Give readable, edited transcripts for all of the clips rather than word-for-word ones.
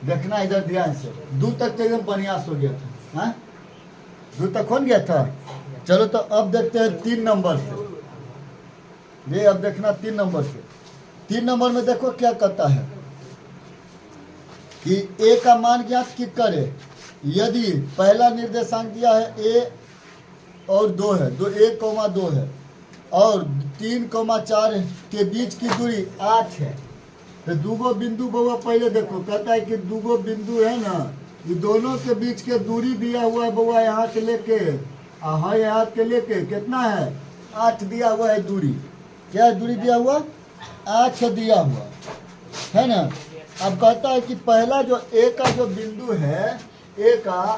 देखना इधर ध्यान से, 2 तक तो एकदम प्रयास हो गया था। हाँ 2 तक हो गया था। चलो तो अब देखते हैं 3 नंबर से। ये अब देखना 3 नंबर से। 3 नंबर में देखो क्या कहता है कि ए का मान ज्ञात की करे यदि पहला निर्देशांक दिया है ए और 2 है, 1,2 है और 3,4 के बीच की दूरी 8 है। तो दूगो बिंदु बउआ पहले देखो, कहता है कि दूगो बिंदु है ना, ये दोनों के बीच के दूरी दिया हुआ है बउआ, यहाँ से लेके यहाँ के लेके कितना है 8 दिया हुआ है दूरी। क्या दूरी दिया हुआ 8 दिया हुआ है ना। अब कहता है कि पहला जो ए का जो बिंदु है, ए का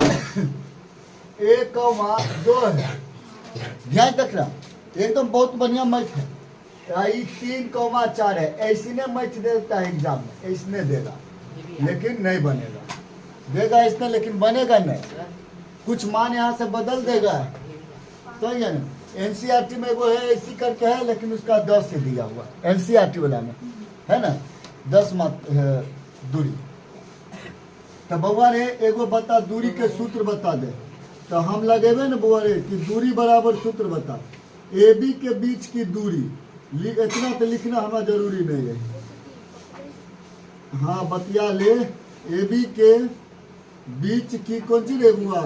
1,2 है। ध्यान रखना एकदम बहुत बढ़िया मैथ है। 3,4 है, ऐसने मैथ देता है एग्जाम में, ऐसने देगा लेकिन नहीं बनेगा, देगा इसने लेकिन बनेगा नहीं, कुछ मान यहाँ से बदल देगा। सही है ना। एनसीईआरटी में वो है ऐसी करके है, लेकिन उसका 10 से दिया हुआ एनसीईआरटी वाला में है ना, 10 दूरी। तो बउआ रे एगो बता दूरी के सूत्र बता दे। तो हम लगेबे न बउआ रे कि दूरी बराबर सूत्र बता, ए बी के बीच की दूरी, इतना तो लिखना हमारा जरूरी नहीं है। हाँ बतिया ले, ए बी के बीच की कौन सी रे बुआ,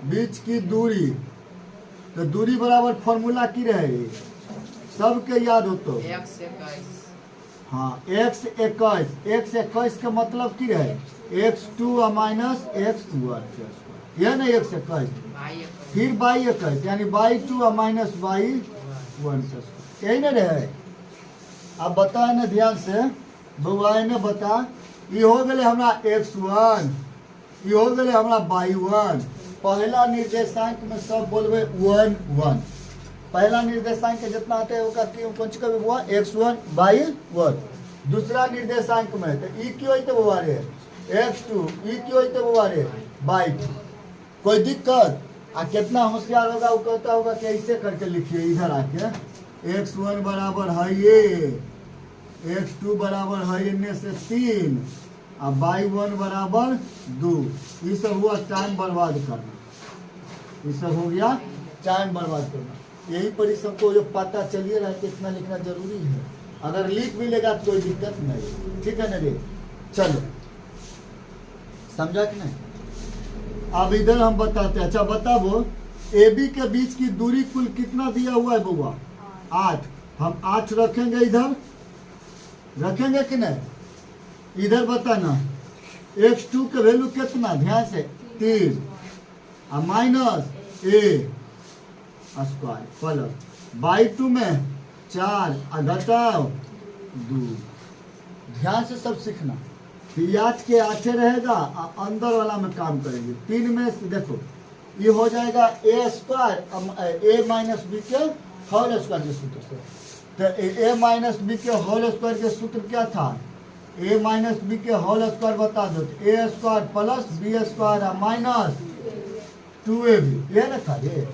बीच की दूरी। तो दूरी बराबर फॉर्मूला की रहे सबके याद हो तो हाँ x21 का मतलब की रहे x2 माइनस x1 यह नहीं x21, फिर y21 यानी y2 माइनस y1 यही ना रहे। अब बताए ना ध्यान से बउआ ने बता, ये हो गए हमारा x1, ये हो गए हमारा y1। पहला निर्देशांक में सब बोलबे 1 1, पहला निर्देशांक के जितना आते होगा कौन सी कभी हुआ x1 y1। दूसरा निर्देशांक में तो ई क्यों होते बुआ रे x2, ई क्यों होते बुआ रे y2। कोई दिक्कत आ कितना होशियार होगा वो कहता होगा कि ऐसे करके लिखिए इधर आके, x1 बराबर है ये, x2 बराबर है इनमें से 3 और y1 बराबर 2। ये सब हुआ टाइम बर्बाद करना, ये सब हो गया टाइम बर्बाद करना। यही पर सबको जो पता चलिए रहा है कितना लिखना जरूरी है, अगर लिख भी लेगा तो कोई दिक्कत नहीं, ठीक है ना रे। चलो समझा कि नहीं। अब इधर हम बताते हैं। अच्छा बताओ ए बी के बीच की दूरी कुल कितना दिया हुआ है बउआ 8। हम 8 रखेंगे, इधर रखेंगे कि नहीं, इधर बताना x2 के वैल्यू कितना, ध्यान से 3 और minus a square plus y2 में 4 और घटाओ 2। ध्यान से सब सीखना, याद के 8 रहेगा और अंदर वाला में काम करेंगे। 3 में से देखो ये हो जाएगा a square a minus B के होल स्क्वायर के सूत्र से। तो a माइनस बी के होल स्क्वायर के सूत्र क्या था, a माइनस बी के होल स्क्वायर बता दो, a square plus B square minus 2ab, यह ना था ये,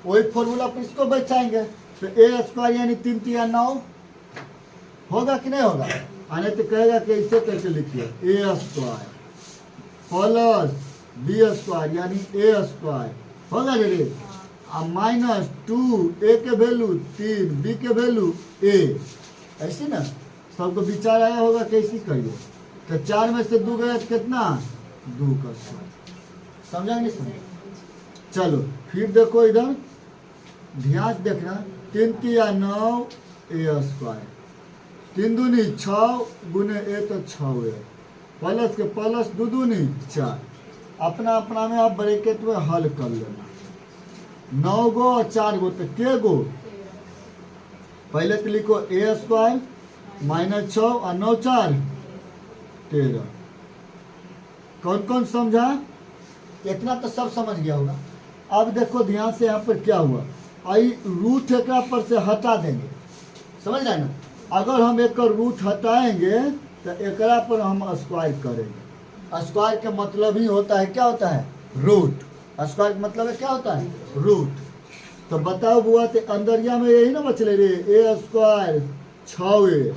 वही फॉर्मूला पर इसको बचाएंगे। तो a स्क्वायर यानी 3 3 9 होगा कि नहीं होगा, आने तो कहेगा कि इसे कैसे लिखिए a square plus B square यानी a स्क्वायर होगा रे, और माइनस 2 a के वैल्यू 3 b के वैल्यू a, ऐसी ना सबको विचार आया होगा कैसी करिए। तो 4 में से 2 गया कितना 2 का स्क्वायर, समझा नहीं समझा। चलो फिर देखो इधर ध्यान देखना, 3 3 9 a स्क्वायर, 3 दूनी 6 गुने a तो 6 है, प्लस के प्लस 2 दूनी 4। अपना अपना में आप ब्रैकेट में हल कर लेना, 9 गो और 4 गो तो के गो, पहले तो लिखो a स्क्वायर माइनस 6 और 9 4 13। कौन कौन समझा, इतना तो सब समझ गया होगा। अब देखो ध्यान से यहाँ पर क्या हुआ, आई रूट एक पर से हटा देंगे, समझ रहे ना। अगर हम एक रूट हटाएंगे तो एक पर हम स्क्वायर करेंगे। स्क्वायर का मतलब ही होता है क्या होता है रूट, स्क्वायर का मतलब है क्या होता है रूट। तो बताओ बुआ तो अंदरिया में यही ना बचले रे, a स्क्वायर 6a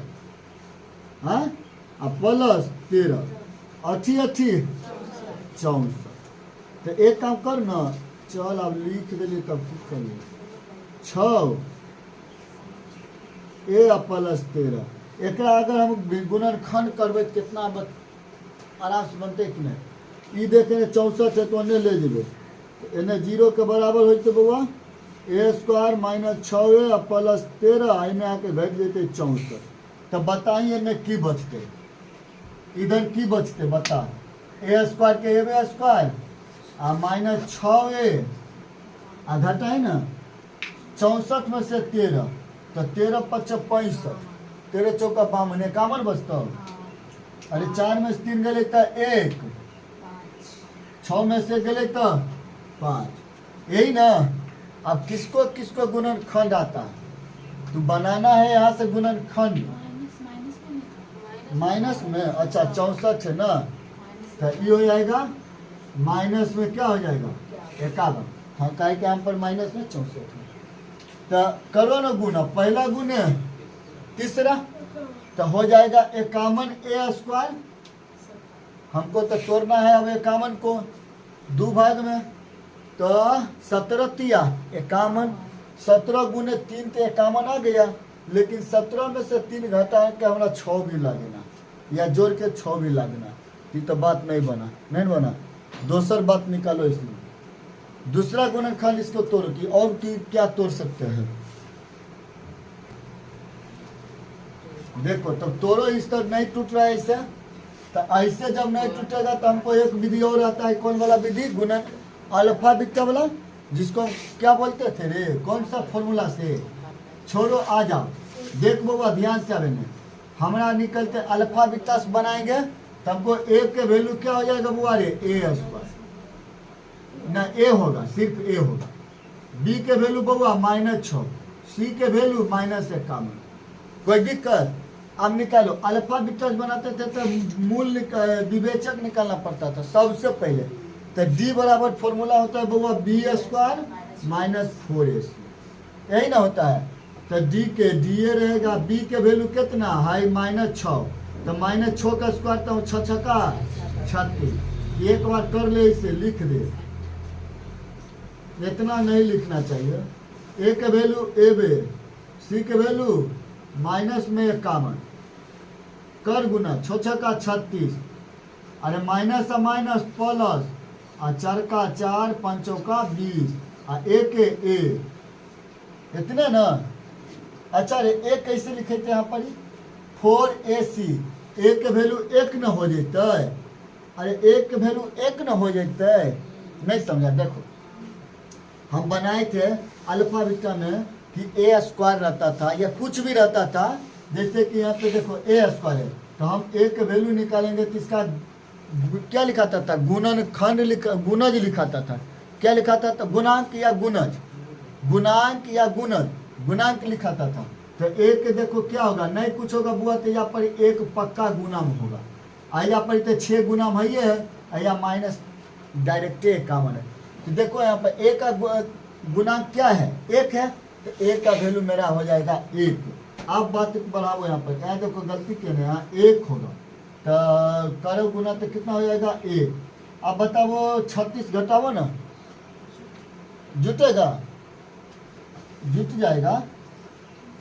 हाँ प्लस 13 अठी अठी 64। तो एक काम कर ना, चल अब लिख दिली तब की करिए 6 ए प्लस 13। एक अगर हम गुणनखंड करबे कितना आराम से बनते कि नहीं। ई देखे 64 है तो एने ले जेबे, एने 0 के बराबर होते बउआ ए स्क्वायर माइनस 6a प्लस 13 एने आके घट जेते 64। तो बताइए एने की बचते, इधर की बचते बता। ए स्क्वायर के ए स्क्वायर आ माइनस 6a आ घटाए ना 64 में से 13, तो 13 × 5 = 65, 13 × 4 = 52, 51 बचता। अरे 4 में से 3 गए तो 1, 6 में से गए तो 5, यही ना। अब किसको किसको गुणनखंड आता है, तो बनाना है यहाँ से गुणनखंड। माइनस में अच्छा 64 है ना, तो ये हो जाएगा माइनस में क्या हो जाएगा 51। हाँ काय के यहाँ पर माइनस में 64 है। तो करो ना गुना, पहला गुण है तीसरा, तो हो जाएगा 51 ए स्क्वायर। हमको तो तोड़ना है अब 51 को 2 भाग में, तो 17 तिया 51, 17 गुने 3 तो 51 आ गया। लेकिन 17 में से 3 घटा के हमारा 6 भी लगना, या जोड़ के 6 भी लगना। ये तो बात नहीं बना, नहीं बना। दूसर बात निकालो इसमें, दूसरा गुणनखंड इसको तोड़ की, और क्या तोड़ सकते हैं देखो। तब तोड़ो, इस तरह नहीं टूट रहा है ऐसे। तो ऐसे जब नहीं टूटेगा तो हमको एक विधि और आता है। कौन वाला विधि, गुणन अल्फा बीटा वाला, जिसको क्या बोलते थे रे, कौन सा फॉर्मूला से, छोड़ो आ जाओ। देख बाबा ध्यान से, अब हमारा निकलते अल्फा बीटा से बनाएंगे तो हमको ए के वैल्यू क्या हो जाएगा बुआ रे, ए स्क्वायर ना, ए होगा, सिर्फ ए होगा। बी के वैल्यू बउआ -6, सी के वैल्यू -51। कोई दिक्कत। अब निकालो, अल्फा बीटा बनाते थे तो मूल विवेचक निकालना पड़ता था सबसे पहले। तो डी बराबर फॉर्मूला होता है बउआ बी स्क्वायर -4ac, यही ना होता है। तो डी के डी ए रहेगा, बी के वैल्यू कितना है -6, तो -6 का स्क्वायर तो 6 × 6 = 36। एक बार कर ले, इसे लिख दे, इतना नहीं लिखना चाहिए। ए के वैल्यू ए बे, सी के वैल्यू माइनस में 51, कर गुना 6 × 6 = 36। अरे माइनस आ माइनस प्लस, आ 4 × 4 5 × 20, आ ए के ए, इतने ना। अच्छा रे, ए कैसे लिखे थे यहाँ पर 4ac, ए के वैल्यू 1 न हो जाते। अरे ए के वैल्यू 1 न हो जाते, नहीं समझा। देखो हम बनाए थे अल्फा बीटा में कि ए स्क्वायर रहता था या कुछ भी रहता था। जैसे कि यहाँ पे देखो ए स्क्वायर है, तो हम ए के वैल्यू निकालेंगे तो इसका क्या लिखाता था, गुणनखंड गुणज लिखाता था। क्या लिखाता था, गुणांक या गुणज, गुणांक या गुणज, गुणांक लिखाता था। तो एक के देखो क्या होगा, नहीं कुछ होगा बुआ, तो यहाँ पर एक पक्का गुणांक होगा। यहाँ पर तो 6 गुणांक है, या माइनस डायरेक्ट 51 है। तो देखो यहाँ पर ए का गुणांक क्या है, 1 है, तो ए का वैल्यू मेरा हो जाएगा 1। अब बात बढ़ाओ, यहाँ पर क्या देखो गलती के यहाँ 1 होगा, तो करो गुना तो कितना हो जाएगा 1। अब बताओ 36 घटाओ ना, जुटेगा, जुट जाएगा।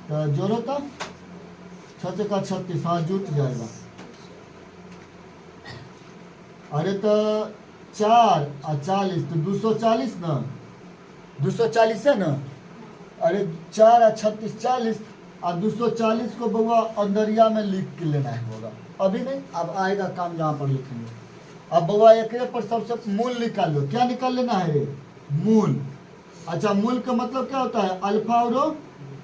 तो जोड़ो तो 6 × 36, हाँ जुट जाएगा। अरे तो 4 और 40 तो 240 ना, 240 है ना। अरे 4 और 36 40, और 240 को बउआ अंदरिया में लिख के लेना है होगा, अभी नहीं, अब आएगा काम जहाँ पर लिखेंगे। अब बउआ एक पर सबसे मूल निकाल लो। क्या निकाल लेना है रे, मूल। अच्छा मूल का मतलब क्या होता है, अल्फा और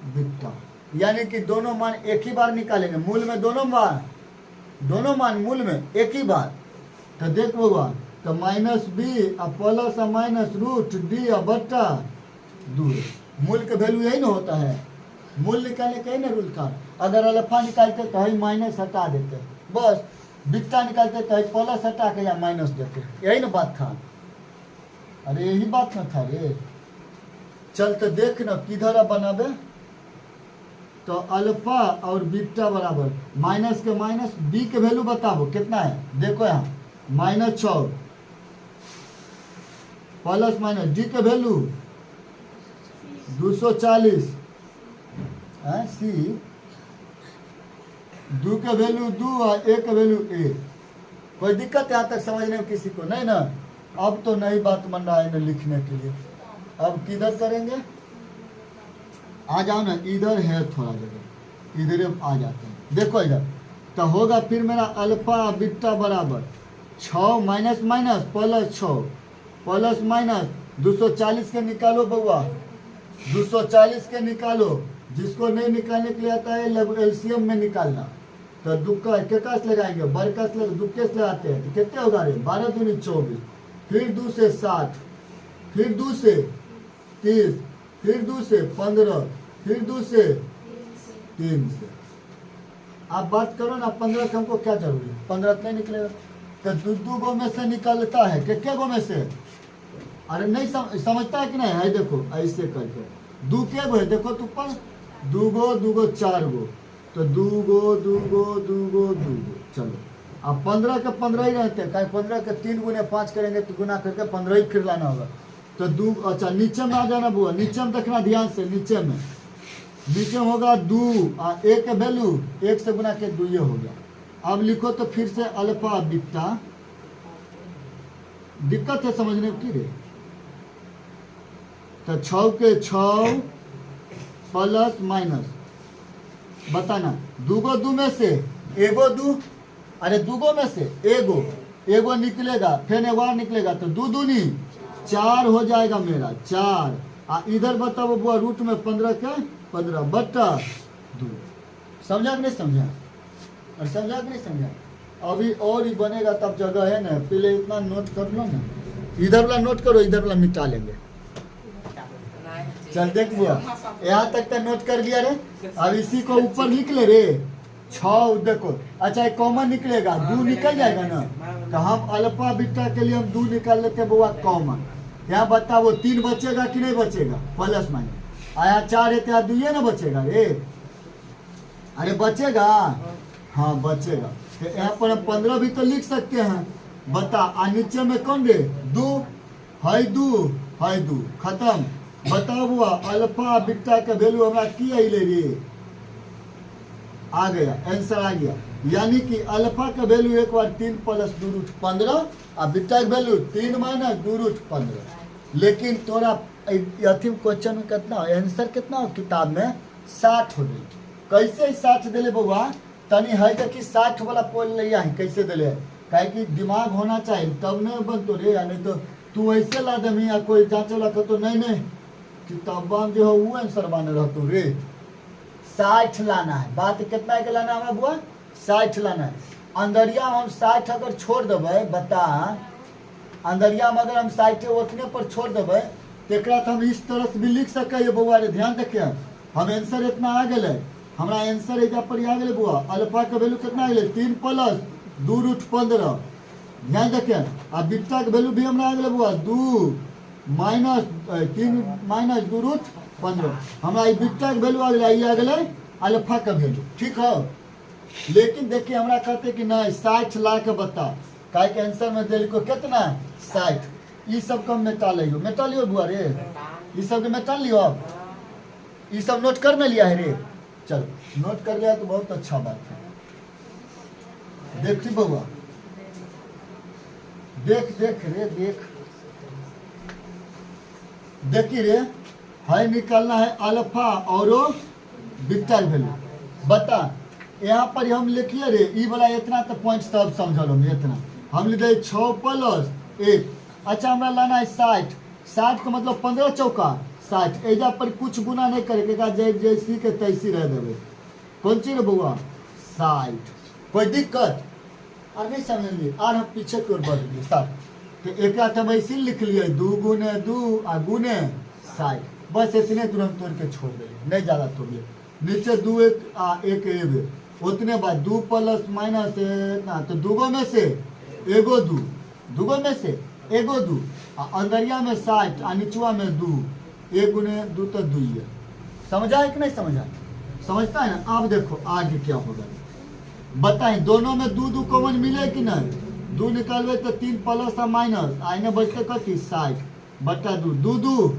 बीटा, यानी कि दोनों मान एक ही बार निकालेंगे। मूल में दोनों मान मूल में एक ही बार। तो देख बउआ, तो -b और प्लस और माइनस √d और बट्टा 2। मूल के वैल्यू यही ना होता है, मूल निकालने का ही ना रूल था। अगर अल्फा निकालते तो ही माइनस हटा देते, बस। बीटा निकालते तो ही प्लस हटा के या माइनस देते, यही ना बात था। अरे यही बात ना था रे। चल तो देख ना किधर अब बनाबे, तो अल्फा और बीटा बराबर माइनस के माइनस, बी के वैल्यू बताओ कितना है। देखो यहाँ -6 प्लस माइनस डी के वैल्यू 240 सी 2 के वैल्यू 2 और ए के वैल्यू 1। कोई दिक्कत यहाँ तक समझने में किसी को नहीं ना? अब तो नई बात बन रहा है ना लिखने के लिए। अब किधर करेंगे? आ जाओ ना, इधर है थोड़ा जगह, इधर आ जाते हैं। देखो इधर तो होगा फिर मेरा अल्फा बीटा बराबर 6 minus minus plus 6 plus minus 240 के निकालो बउआ, 240 के निकालो। जिसको नहीं निकालने के लिए आता है एलसीएम में निकालना। तो दुक्का के कास लगाएंगे, बरकस दुक्के से लगाते हैं तो कितने होगा रे? 12 दूनी 24, फिर 2 से 60, फिर 2 से 30, फिर 2 से 15, फिर 2 से 3 से। आप बात करो ना 15 का हमको क्या जरूरी है? 15 नहीं निकलेगा तो 2 गो में से निकलता है क्या गो में से? अरे नहीं समझता है कि नहीं है? देखो ऐसे करके 2 के गो है, देखो तो 2 गो 4 गो, तो 2 गो। चलो अब 15 के 15 ही रहते हैं। 15 के 3 गुने 5 करेंगे तो गुना करके 15 ही फिर लाना होगा। तो 2 अच्छा नीचे में आ जाना बुआ, नीचे में देखना ध्यान से, नीचे में होगा 2 और 1 के वैल्यू 1 से गुना के 2 ये हो गया। अब लिखो तो फिर से अल्फा बीटा। दिक्कत है समझने की रे? तो 6 के 6 प्लस माइनस बताना 2 गो 2 में से एगो 2, अरे 2 गो में से एगो निकलेगा, फिर एगो और निकलेगा तो 2 दूनी 4 हो जाएगा मेरा 4। इधर बताओ बुआ रूट में 15 के 15 बटा 2। समझा कि नहीं समझा? और समझा कि नहीं समझा? अभी और ही बनेगा तब जगह है ना, पहले इतना नोट कर लो ना। इधर वाला नोट करो, इधर वाला मिटा लेंगे। चल देख बुआ यहाँ तक तो नोट कर लिया रे। अब इसी को ऊपर निकले रे 6 देखो। अच्छा एक कॉमन निकलेगा, 2 निकल जाएगा ना, तो हम अल्फा बीटा के लिए हम 2 निकाल लेते बुआ कॉमन। यहाँ बताओ 3 बचेगा कि नहीं बचेगा? प्लस माइनस आया 4 है तो 2 ये ना बचेगा रे? अरे बचेगा, हाँ बचेगा। तो यहाँ पर हम 15 भी तो लिख सकते हैं। बता नीचे में कौन रे? 2 है 2 खत्म। बताओ बुआ अल्फा बीटा का वैल्यू हमारा की ले रही आ गया, आंसर आ गया। यानी कि अल्फा का वैल्यू एक बार 3 प्लस 2 रूट 15 और बीटा का वैल्यू 3 माइनस 2 रूट 15। लेकिन तोरा अथी क्वेश्चन में कितना आंसर कितना हो किताब में 60 हो गई। कैसे 60 दिले बउआ? तनी है कि 60 वाला पोल लिया है कैसे दिले? काहे कि दिमाग होना चाहिए तब नहीं बन तो रे, या नहीं तो तू ऐसे ला दे या कोई जांच वाला तो नहीं किताबा में जो है वो आंसर बने रहतो रे। 60 लाना है। बात कितना के लाना है बुआ? 60 लाना है। अंदरिया में हम 60 अगर छोड़ देवे, बता अंदरिया में अगर हम 60 उतने पर छोड़ देवे तो हम इस तरह से भी लिख सके बुआ रे। ध्यान रखिए हम आंसर इतना आ गए, हमारा आंसर एजा पर आ गए बुआ। अल्फा का वैल्यू कितना आ गए? 3 प्लस 2 रूट 15। ध्यान रखिए। अब बीटा का वैल्यू भी हमारा आ गए बुआ 2 माइनस 3 माइनस 2 रूट 15। हमारा बीटा का वैल्यू आ गए अल्फा का वैल्यू, ठीक है। लेकिन देखिए हमरा कहते कि नहीं 60 ला के बता, काहे के आंसर में दिल को कितना 60। ये सब कम मेटा लियो बुआ रे, ये सब के मेटा लियो। अब ये सब नोट कर में लिया है रे। चलो नोट कर लिया तो बहुत अच्छा बात है। देखी बउआ देख रे देखी रे, है निकालना है अल्फा और बीटा वैल्यू। बता यहाँ पर हम लिखिए रे ई वाला इतना तो पॉइंट सब समझ लो इतना। हम लिखे 6 प्लस 1। अच्छा हमारा लाना है 60 का मतलब 15 चौका 60। एजा पर कुछ गुना नहीं करेगा, जैसी के तैसी रह देवे। कौन चीज रे बउआ? 60। कोई दिक्कत और नहीं समझ लिए? और हम पीछे की ओर बढ़ गए 60। तो एक हम ऐसे लिख लिए 2 गुने 2 और गुने 60। बस इतने तुरंत तोड़ के छोड़ दे, नहीं ज़्यादा तोड़ ले। नीचे 2 1 उतने बाद 2 प्लस माइनस इतना, तो 2 गो में से एगो 2, 2 गो में से एगो 2 अंदरिया में 60 और निचुआ में 2। 1 गुने 2 तो 2 है। समझा है कि नहीं समझा? समझता है ना? अब देखो आगे क्या होगा बताएं। दोनों में 2 कॉमन मिले कि नहीं? दू निकालबे तो 3 प्लस आ माइनस आइने बचते कथी 60 बटा 2 दू दू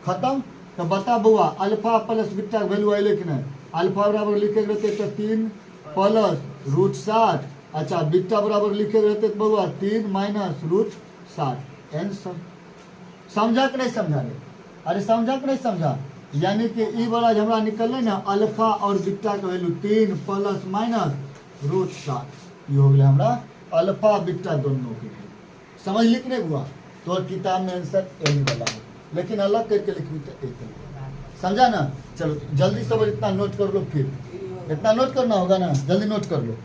खत्म। तो बता बउआ अल्फा प्लस बीटा के वैल्यू अले कि नहीं। अल्फा बराबर लिखे रहते तो 3 प्लस रूट 60। अच्छा बीटा बराबर लिखे रहते तो बउआ 3 माइनस रूट 60 आंसर। समझा कि नहीं समझा रे। अरे समझा कि नहीं समझा। यानी कि ई वाला हमरा निकल ना अल्फा और बीटा के वैल्यू 3 प्लस माइनस रूट 60 ये हो गया हमरा अल्फा बीटा दोनों के। समझ लिख नहीं हुआ तो किताब में आंसर यही वाला है, लेकिन अलग करके लिखी तो एक समझा ना। चलो जल्दी सब इतना नोट कर लो, फिर इतना नोट करना होगा ना, जल्दी नोट कर लो।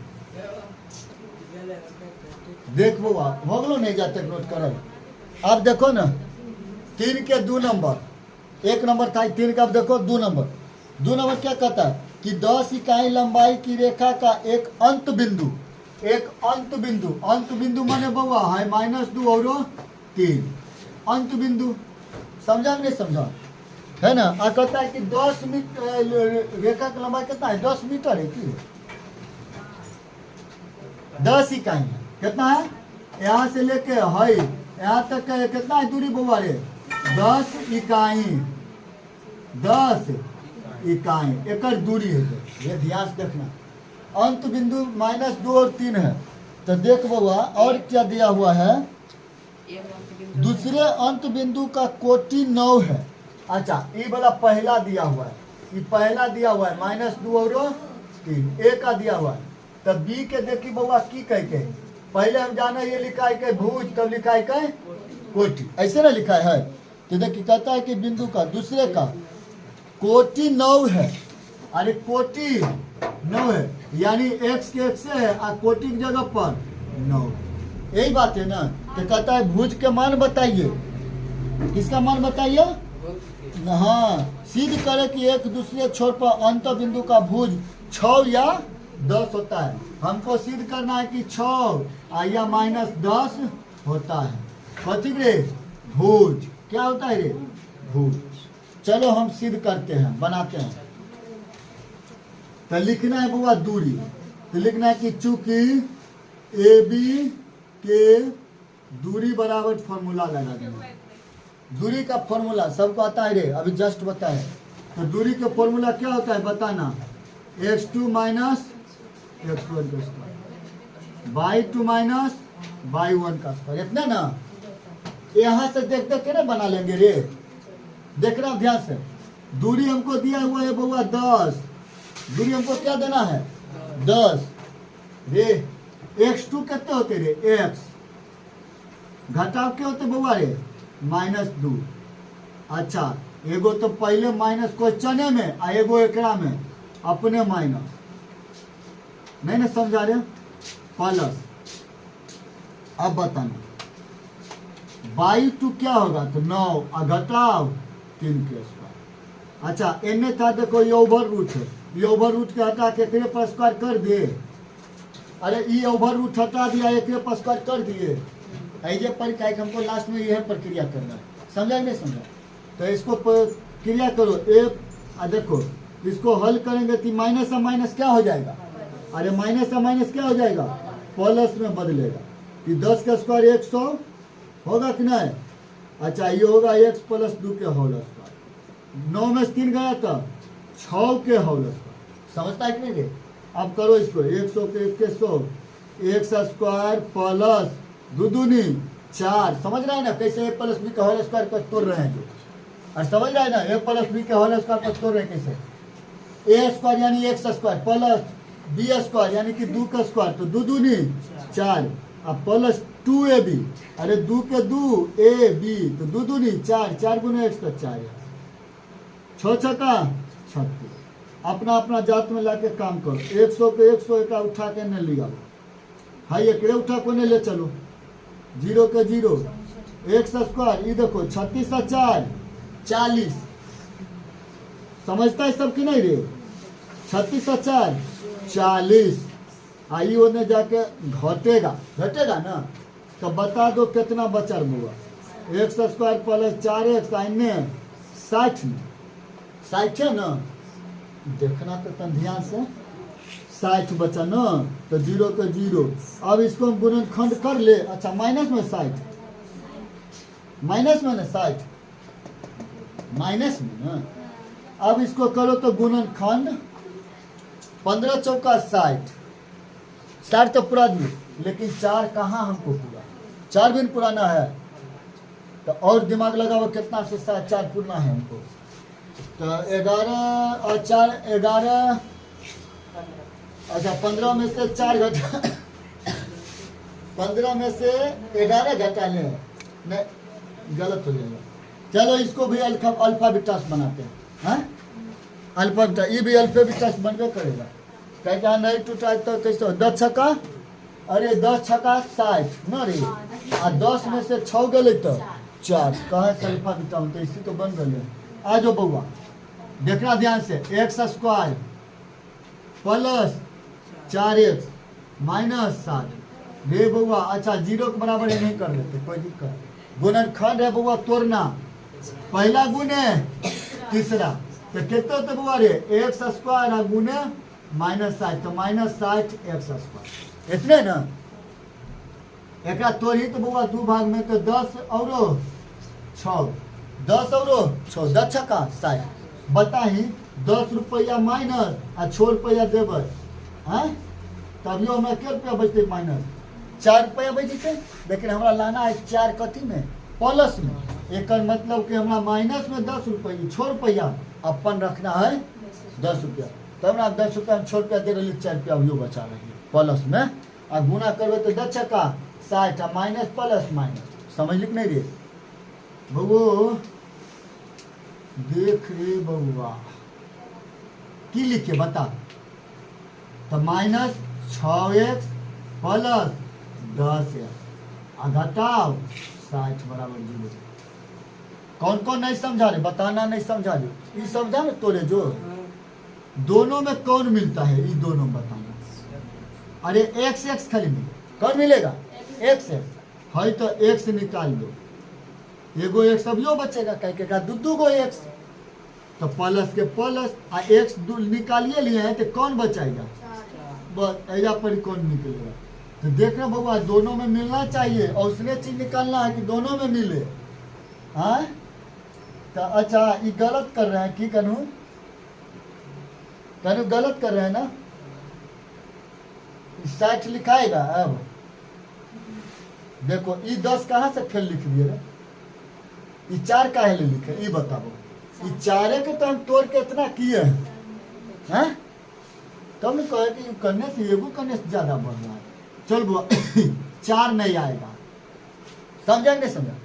देख वो हो गलो नहीं जाते नोट कर। अब देखो ना 3 के 2 नंबर, 1 नंबर था 3 का, अब देखो 2 नंबर क्या कहता है कि 10 इकाई लंबाई की रेखा का एक अंत बिंदु माने बउआ है -2 और 3 अंत बिंदु। समझा नहीं समझा है ना। आ कहता है कि 10 मीटर रेखा की लंबाई कितना है 10 मीटर है कि 10 इकाई है कितना है यहाँ से लेके है यहाँ तक का कितना है दूरी बउआ रे 10 इकाई एक दूरी है। ये ध्यान से देखना अंत बिंदु -2 और 3 है। तो देख बउआ और क्या दिया हुआ है दूसरे अंत बिंदु का कोटि 9 है। अच्छा ये वाला पहला दिया हुआ है, ये पहला दिया हुआ है -2 और 3 ए का दिया हुआ है। तब बी के देखी बउआ की कह के पहले हम जाना ये लिखा है कि भुज, तब लिखा है कि कोटि, ऐसे ना लिखा है। तो देखिए कहता है कि बिंदु का दूसरे का कोटि 9 है। अरे कोटि 9 है यानी x के x से है और कोटि की जगह पर 9, यही बात है ना। तो कहता है भुज के मान बताइए, किसका मान बताइए। हाँ सिद्ध करे कि एक दूसरे छोर पर अंत बिंदु का भुज 6 या 10 होता है। हमको सिद्ध करना है कि 6 या -10 होता है। कथी रे भुज क्या होता है रे भुज। चलो हम सिद्ध करते हैं, बनाते हैं। तो लिखना है बुआ दूरी, तो लिखना है कि चूंकि ए बी के दूरी बराबर फॉर्मूला लगा देंगे। दूरी का फॉर्मूला सबको आता है रे, अभी जस्ट बताए। तो दूरी का फॉर्मूला क्या होता है बताना, x2 माइनस x1 का स्क्वायर y2 माइनस y1 का स्क्वायर, इतना ना। यहाँ से देख देख के ना बना लेंगे रे, देखना ध्यान से। दूरी हमको दिया हुआ है बउआ 10, दूरी हमको क्या देना है 10 रे। x2 कितने होते रे x, घटाव के होते बउआ रे -2। अच्छा एगो तो पहले माइनस क्वेश्चन में आ एगो एकरा में अपने माइनस, नहीं ना समझा रहे प्लस। अब बताना y2 क्या होगा तो 9 और घटाव 3 के स्क्वायर। अच्छा एने था देखो ये ओवर रूट है, ये ओवर रूट के हटा के एकरे पर स्क्वायर कर दिए। अरे ये ओवर रूट हटा दिया एकरे पर स्क्वायर कर दिए। ऐसे पर क्या हमको लास्ट में यह प्रक्रिया करना है, समझा नहीं समझा। तो इसको क्रिया करो देखो इसको हल करेंगे तो माइनस और माइनस क्या हो जाएगा। अरे माइनस और माइनस क्या हो जाएगा प्लस में बदलेगा। कि 10 का स्क्वायर 100 होगा कि नहीं। अच्छा ये होगा x प्लस 2 के होल स्क्वायर, 9 में 3 गया था 6 के होल स्क्वायर। समझता है कि नहीं रे। अब करो इसको 100 के 100 x स्क्वायर प्लस 2 दूनी 4। समझ रहा है ना कैसे a प्लस बी का होल स्क्वायर पर तोड़ रहे हैं जो, और समझ रहा है ना a प्लस बी के होल स्क्वायर पर तोड़ रहे हैं कैसे। a स्क्वायर यानी x square plus B square यानी कि 2 का स्क्वायर, तो 2 दूनी 4 अब प्लस 2ab। अरे 2 के 2 ab तो 2 दूनी 4, 4 गुना x तो 4, 6 छक्का 36। अपना अपना जात में लाके काम करो। 100 के 100 एक उठा के न लिया, हाँ एक उठा को ने ले चलो। 0 के 0 x स्क्वायर, ये देखो 36 और 4 40। समझता है सब कि नहीं रे। 36 और 4 40। आई होने जाके घटेगा ना। तो बता दो कितना बचर हुआ। x स्क्वायर प्लस 4x आइने 60 है ना। देखना तो तन ध्यान से 60 बचा ना, तो 0 का 0। अब इसको हम गुणनखंड कर ले। अच्छा माइनस में 60, माइनस में ना 60, माइनस में ना। अब इसको करो तो गुणनखंड 15 चौका 60, 60 तो पूरा दिए, लेकिन 4 कहाँ हमको पूरा, 4 भी पुराना है। तो और दिमाग लगाओ कितना से 4 पूर्णा है हमको। तो 11 और 4 11, अच्छा 15 में से 4 घटा 15 में से 11 घटा ले, नहीं गलत हो जाएगा। चलो इसको भी अल्फा बीटास बनाते हैं। हाँ अल्फा बीटा, ये भी अल्फा बीटास बनबे करेगा। क्या क्या नहीं टूटा तो कैसे 10 छक्का, अरे 10 छक्का 60 ना रे, आ 10 में से 6 गए तो 4 कहे से अल्फा बीटा होते, इसी तो बन गए। आ जाओ बउआ देखना ध्यान से, x square plus 4x minus 60 रे बउआ। अच्छा 0 के बराबर नहीं कर देते, कोई दिक्कत। गुणनखंड है बउआ तोड़ना, पहला गुणे तीसरा, तो कितना होते बउआ रे, एक्स स्क्वायर गुणे माइनस 60, तो माइनस 60 एक्स स्क्वायर, इतने ना। एक तोड़ी तो बउआ 2 भाग में, तो 10 और 6, 10 और 6, 10 छक्का 60। बताही 10 रुपया माइनस आ 6 रुपया देवे, हाँ तभियो हमें क्या रुपया बचते, माइनस 4 रुपया बचते। लेकिन हमारा लाना है 4 कथी में, प्लस में। एक मतलब कि हमारा माइनस में 10 रुपया, 6 रुपया अपन रखना है 10 रुपया। तो हमारा 10 रुपया में 6 रुपया दे रही, 4 रुपया अभियो बचा रही प्लस में। आ गुना करवे तो 10 छक्का 60, माइनस प्लस माइनस, समझ लिख नहीं रे बउओ, देख रे बउआ की लिखे बता। तो माइनस 6x प्लस 10x आ घटाओ 60 बराबर 0। कौन कौन नहीं समझा रहे, बताना नहीं समझा रहे, ये समझा ना तोरे जो दोनों में कौन मिलता है, ये दोनों बताना। अरे एक्स एक्स खाली मिले, कौन मिलेगा, एक्स एक्स है तो एक्स निकाल दो, एगो एक्स अभियो बचेगा, कह के दू गो एक्स, तो प्लस के प्लस आ एक्स निकालिए लिए हैं, तो कौन बचाएगा, बस ऐजा पर कौन निकलेगा। तो देखना बाबा दोनों में मिलना चाहिए, और उसने चीज निकालना है कि दोनों में मिले। हाँ तो अच्छा ये गलत कर रहे हैं, की करूँ गलत कर रहे हैं ना। 60 लिखाएगा, अब देखो ये 10 कहाँ से फेल लिख दिए रे, ये 4 काहे ले लिखे, ये बताओ। ये 4 के तो हम तोड़ के इतना किए हैं, तब ने कहे कि करने से एगो करने से ज्यादा बढ़ रहा है। चल बुआ 4 नहीं आएगा, समझा नहीं समझा।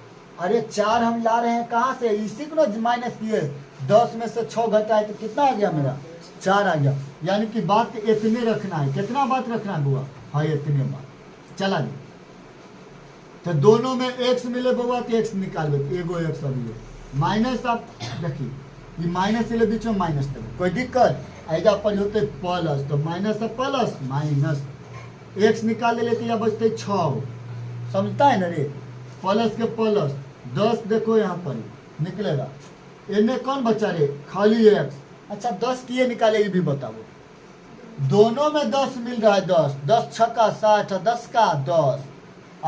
अरे 4 हम ला रहे हैं कहाँ से, इसी को ना माइनस किए, 10 में से 6 घटा है तो कितना आ गया मेरा, 4 आ गया। यानी कि बात इतने रखना है, कितना बात रखना है बुआ, हाँ इतने बात। चला जी तो दोनों में एक्स मिले बउआ, तो एक्स निकाल दो, एगो एक्स अभी माइनस। आप देखिए ये माइनस ले बीच में माइनस देवे, कोई दिक्कत ऐजा पर होते प्लस, तो माइनस है प्लस माइनस, एक्स निकाल लेते या बचते 6, समझता है ना रे, प्लस के प्लस 10 देखो यहाँ पर निकलेगा, इन्हें कौन बचा रे, खाली एक्स। अच्छा 10 किए निकाले ये भी बताओ, दोनों में 10 मिल रहा है, 10 10 छक्का 60, 10 का 10,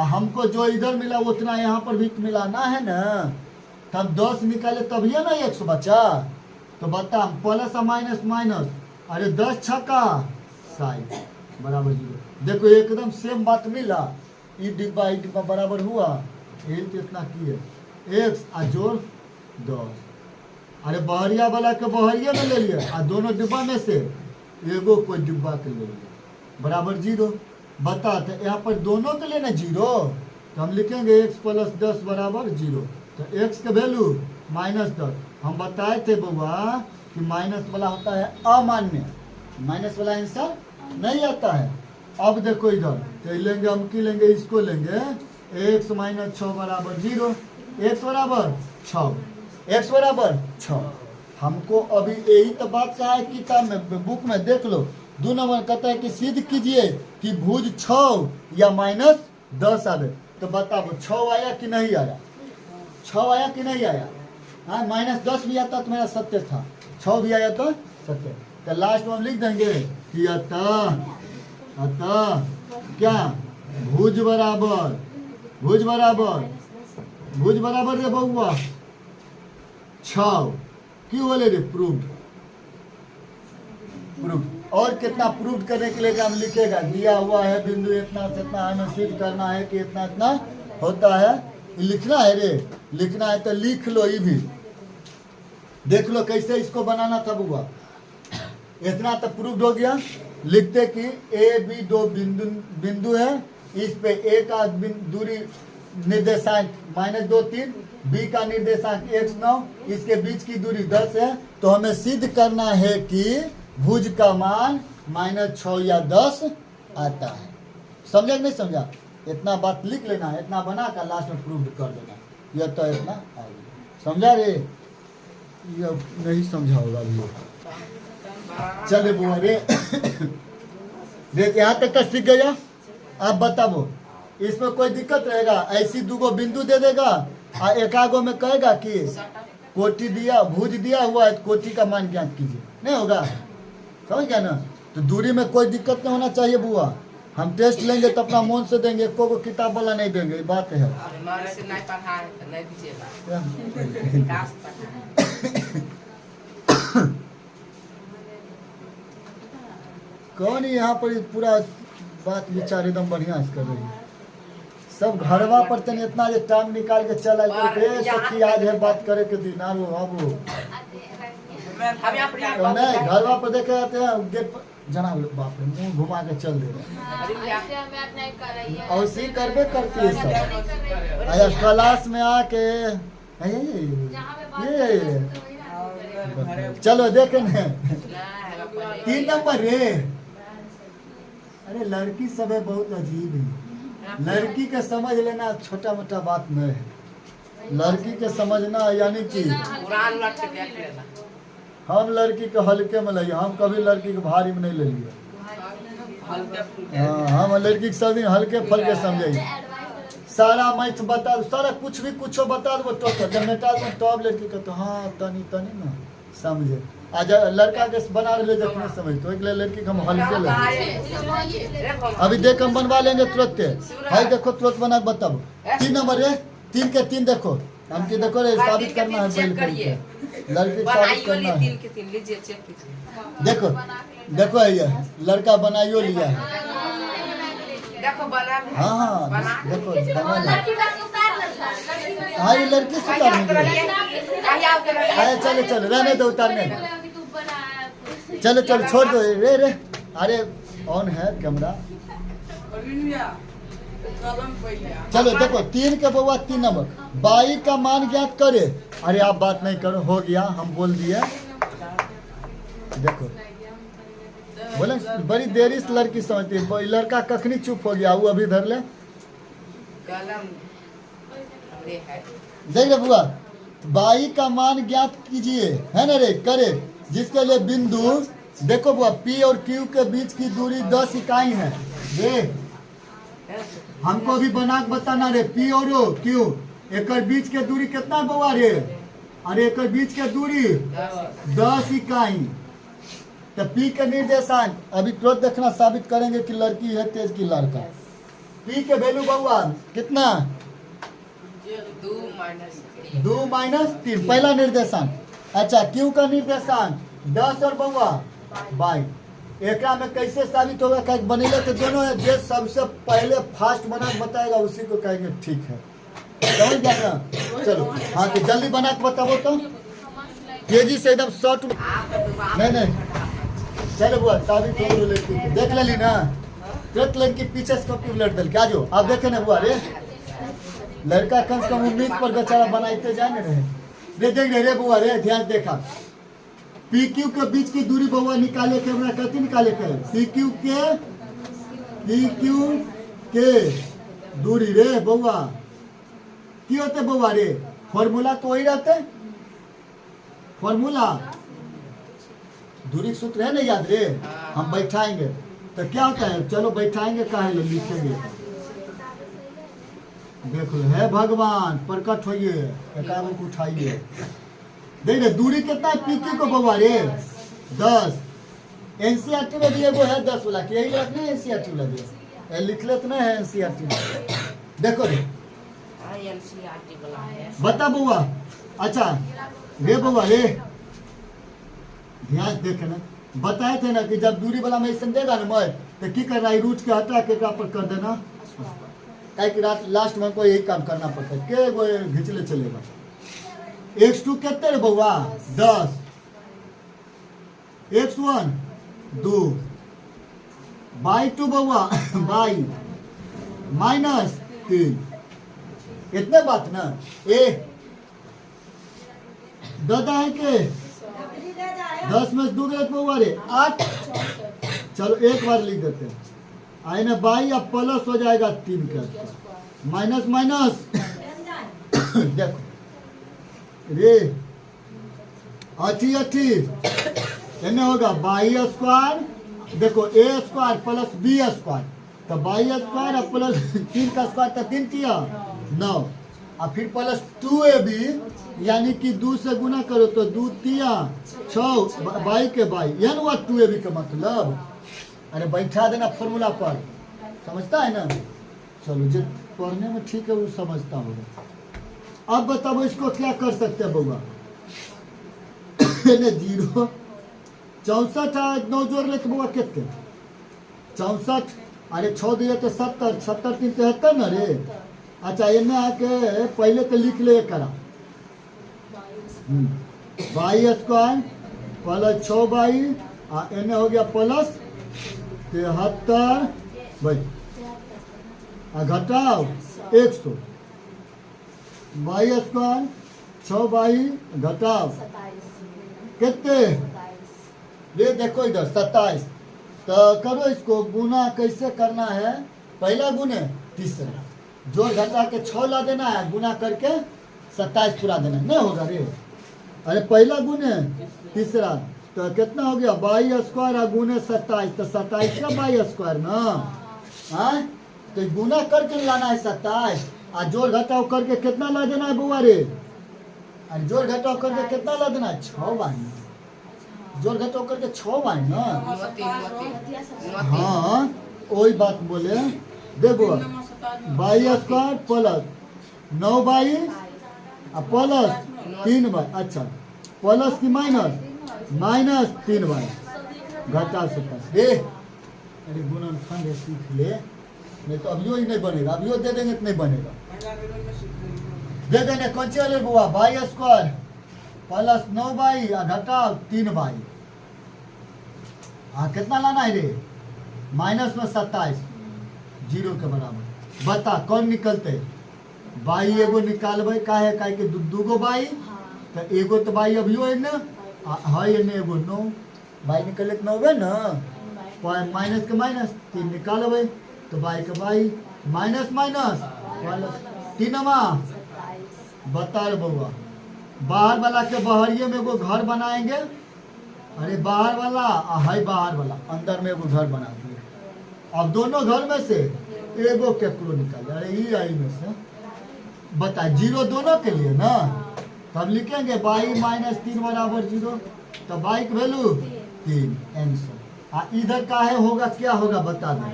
हमको जो इधर मिला उतना यहाँ पर भी मिलाना है ना, तब 10 निकाले तभी है ना 100 बचा। तो बता प्लस और माइनस माइनस, अरे 10 छक्का 60 बराबर 0। देखो एकदम सेम बात मिला, ई डिब्बा बराबर हुआ, ये तो इतना किए एक्स आ जोड़ 10। अरे बहरिया वाला के बहरिया में ले लिया, आ दोनों डिब्बा में से एगो कोई डिब्बा के ले लिया, बराबर 0। बता तो यहाँ पर दोनों के लिए ना 0, तो हम लिखेंगे x प्लस 10 बराबर 0। तो x का वैल्यू माइनस 10, हम बताए थे बउआ कि माइनस वाला होता है अमान्य, माइनस वाला आंसर नहीं आता है। अब देखो इधर तो लेंगे हम की लेंगे, इसको लेंगे x माइनस 6 बराबर 0, x बराबर 6, x बराबर 6। हमको अभी यही तो बात कहा है किताब में, बुक में देख लो, 2 नंबर कहता है कि सिद्ध कीजिए कि भुज 6 या माइनस 10 आवे। तो बताओ 6 आया कि नहीं आया, 6 आया कि नहीं आया। हाँ माइनस 10 भी आता तो मेरा सत्य था, 6 भी आया तो सत्य। तो लास्ट में हम लिख देंगे कि अतः क्या भुज बराबर रे बउआ 6 क्यों बोले रे प्रूफ। और कितना प्रूफ करने के लिए हम लिखेगा दिया हुआ है बिंदु इतना से इतना हमें सिद्ध करना है कि इतना इतना होता है। लिखना है रे, लिखना है तो लिख लो। ये भी देख लो कैसे इसको बनाना था बुआ। इतना तो प्रूफ हो गया। लिखते कि ए बी दो बिंदु है, इस पे ए का दूरी निर्देशांक -2 3, बी का निर्देशांक x 9, इसके बीच की दूरी 10 है। तो हमें सिद्ध करना है कि भुज का मान -6 या 10 आता है। समझा कि नहीं समझा? इतना बात लिख लेना है, इतना बना कर लास्ट में प्रूव कर देना। यह तो इतना आ गया। समझा रे? ये नहीं समझा होगा अभी। चले बुआ रे देख यहाँ तक का सीख गया। आप बताओ इसमें कोई दिक्कत रहेगा? ऐसी दूगो बिंदु दे देगा और एकागो में कहेगा कि कोटि दिया भुज दिया हुआ है, कोटि का मान ज्ञात कीजिए। नहीं होगा? समझ गया ना? तो दूरी में कोई दिक्कत नहीं होना चाहिए बुआ। हम टेस्ट लेंगे तो अपना मन से देंगे, को किताब वाला नहीं देंगे। बात है कौन यहाँ पर पूरा बात विचार एकदम बढ़िया से कर रही है। सब घरवा पर तन इतना जो टाइम निकाल के चल सखी आज है बात करे के दिन। बाबू नहीं घरवा पर देखे जाते हैं गेट पर जना बाप रे मुंह घुमा के चल दे रहे। ऐसे करबे करती है सब। आया क्लास में आके ये चलो देखे न 3 नंबर रे। अरे लड़की सब है बहुत अजीब है। लड़की के समझ लेना छोटा मोटा बात नहीं है। लड़की के समझना यानी कि हम लड़की के हल्के में लिए, हम कभी लड़की के भारी में नहीं ले लिए। हम लड़की के सब दिन हल्के फलके समझे। सारा मैथ बता सारा कुछ भी कुछ बता दो तो जब मेटा तब लड़की का तो हाँ तनी तनी ना समझे। आज लड़का के बना रहे जब नहीं समझ तो एक लड़की को हम हल्के लगे। अभी देख हम बनवा लेंगे तुरंत। भाई देखो तुरंत बना बताओ 3 नंबर है 3 के 3 देखो हम की देखो रे साबित करना है। लड़की साबित करना है। देखो देखो ये लड़का बनाइयो लिया है। हाँ देखो हाँ ये लड़की सुधार चलो चलो रहने दो उतारने चलो चलो छोड़ दो रे रे। अरे ऑन है कैमरा। चलो देखो 3 के बउआ 3 नंबर बाई का मान ज्ञात करे। अरे आप बात नहीं करो हो गया हम बोल दिए। देखो बोले बड़ी देरी से लड़की समझती है। लड़का कखनी चुप हो गया वो अभी धर ले देख रहे बुआ। बाई का मान ज्ञात कीजिए है ना रे करे जिसके लिए बिंदु देखो बुआ P और Q के बीच की दूरी 10 इकाई है। देख हमको भी बना के बताना रे P और Q एक बीच के दूरी कितना बुआ रे? अरे एक बीच के दूरी 10 इकाई। तो P के निर्देशांक अभी तुरंत देखना साबित करेंगे कि लड़की है तेज की लड़का। P के वैल्यू बउआ कितना 2-3 पहला निर्देशांक। अच्छा Q का निर्देशांक 10 और बउआ 22। एक में कैसे साबित होगा कह बनेले तो दोनों है। जो सबसे पहले फास्ट बना के बताएगा उसी को कहेंगे ठीक है। समझ गया ना? चलो हाँ तो जल्दी बना के बताओ तो तेजी से एकदम शॉर्ट। नहीं चलो बुआ साबित हो लड़की देख ली ना तुरंत लड़की पीछे से कॉपी उलट दल क्या जो आप देखे ना बुआ रे लड़का कम से कम उम्मीद पर बेचारा बनाते जाने रहे रे। देख रे बुआ रे ध्यान देखा PQ के बीच की दूरी बउआ निकाले के हमरा कहती निकाले के PQ के दूरी रे बउआ की होते बउआ रे फॉर्मूला तो वही रहते। फॉर्मूला दूरी सूत्र है ना याद रे हम बैठाएंगे तो क्या होता है। चलो बैठाएंगे काहे लिखेंगे। देखो है भगवान प्रकट होइए एकागो को उठाइए। देख रहे दूरी कितना है PQ को बउआ रे 10 एनसीईआरटी में भी एगो है 10 वाला, यही रखना है एनसीईआरटी वाला भी लिख लेते ना है एनसीईआरटी में। देखो रे बता बउआ, अच्छा रे बउआ रे ध्यान देखे ना, बताए थे ना कि जब दूरी वाला में ऐसा देगा ना मैं तो की करना है, रूट के हटा के पर कर देना, क्या कि रात लास्ट में हमको यही काम करना पड़ता है, के वो घिंचले चलेगा। x2 कितने रे बउआ 10, x1 2 बाई 2 बउआ बाई माइनस 3, इतने बात ना। ए दादा है के 10 में 2 गलत बउआ रे 8, चलो एक बार लिख देते हैं, आई ना बाई अब प्लस हो जाएगा 3 का माइनस माइनस देखो रे अठी अठी एने होगा बाई स्क्वायर, देखो ए स्क्वायर प्लस बी स्क्वायर, तो बाई स्क्वायर और प्लस 3 का स्क्वायर तो 3 किया 9, और फिर प्लस 2ab यानी कि 2 से गुना करो तो 2 तिया 6 बाई के बाई, यानी हुआ 2ab का मतलब। अरे बैठा देना फॉर्मूला पर, समझता है ना। चलो जो पढ़ने में ठीक है वो समझता होगा। अब बताओ इसको क्या कर सकते हैं बउआ 0 64 9 जोड़ लेते बउआ कितने 64, अरे 6 दिए तो 70, 70 3 73 ना रे। अच्छा इन्हें आके पहले तो लिख ले करा बाई स्क्वायर प्लस 6 बाई इन्हें हो गया प्लस 73 भाई घटाओ 100 बाई स्क्वायर 6 बाई घटाओ कितने ये देखो इधर 27, तो करो इसको गुना कैसे करना है, पहला गुने तीसरा जोड़ घटा के 6 ला देना है, गुना करके 27 पूरा देना नहीं होगा रे। अरे पहला गुने तीसरा तो कितना हो गया बाई स्क्वायर और गुने 27, तो 27 का बाई स्क्वायर ना, हाँ तो गुना करके लाना है 27 और जोड़ घटाव करके कितना ला देना है बुआ रे, अरे जोड़ घटाव करके कितना ला देना है 6 बाई, जोड़ घटाव करके 6 बाई ना। हाँ वही बात बोले देखो by square plus 9 by plus 3 by, अच्छा प्लस की माइनस माइनस 3 बाई घटा 27 दे। अरे गुणनखंड सीख ले, नहीं तो अभियो ही नहीं बनेगा, अभियो दे देंगे तो नहीं बनेगा। दे देंगे कौन सी वाले बुआ बाई स्क्वायर प्लस 9 बाई घटाओ 3 बाई, हाँ कितना लाना है रे माइनस में 27 0 के बराबर। बता कौन निकलते बाई एगो निकालबे का है कि दूगो बाई तो एगो तो बाई अभियो है ना है एगो 9 बाई निकले तो 9 ना, माइनस के माइनस 3 निकालबे तो बाई के बाई माइनस माइनस प्लस 3। बता रे बउआ बाहर वाला के बहरिए में एगो घर बनाएंगे, अरे बाहर वाला है बाहर वाला अंदर में एगो घर बना दिए, अब दोनों घर में से एगो केकरो निकाले, अरे ये आई में से बता 0 दोनों के लिए ना, तब लिखेंगे बाई माइनस 3 बराबर 0, तो बाई की वैल्यू 3 आंसर। इधर का है होगा क्या होगा बता दो,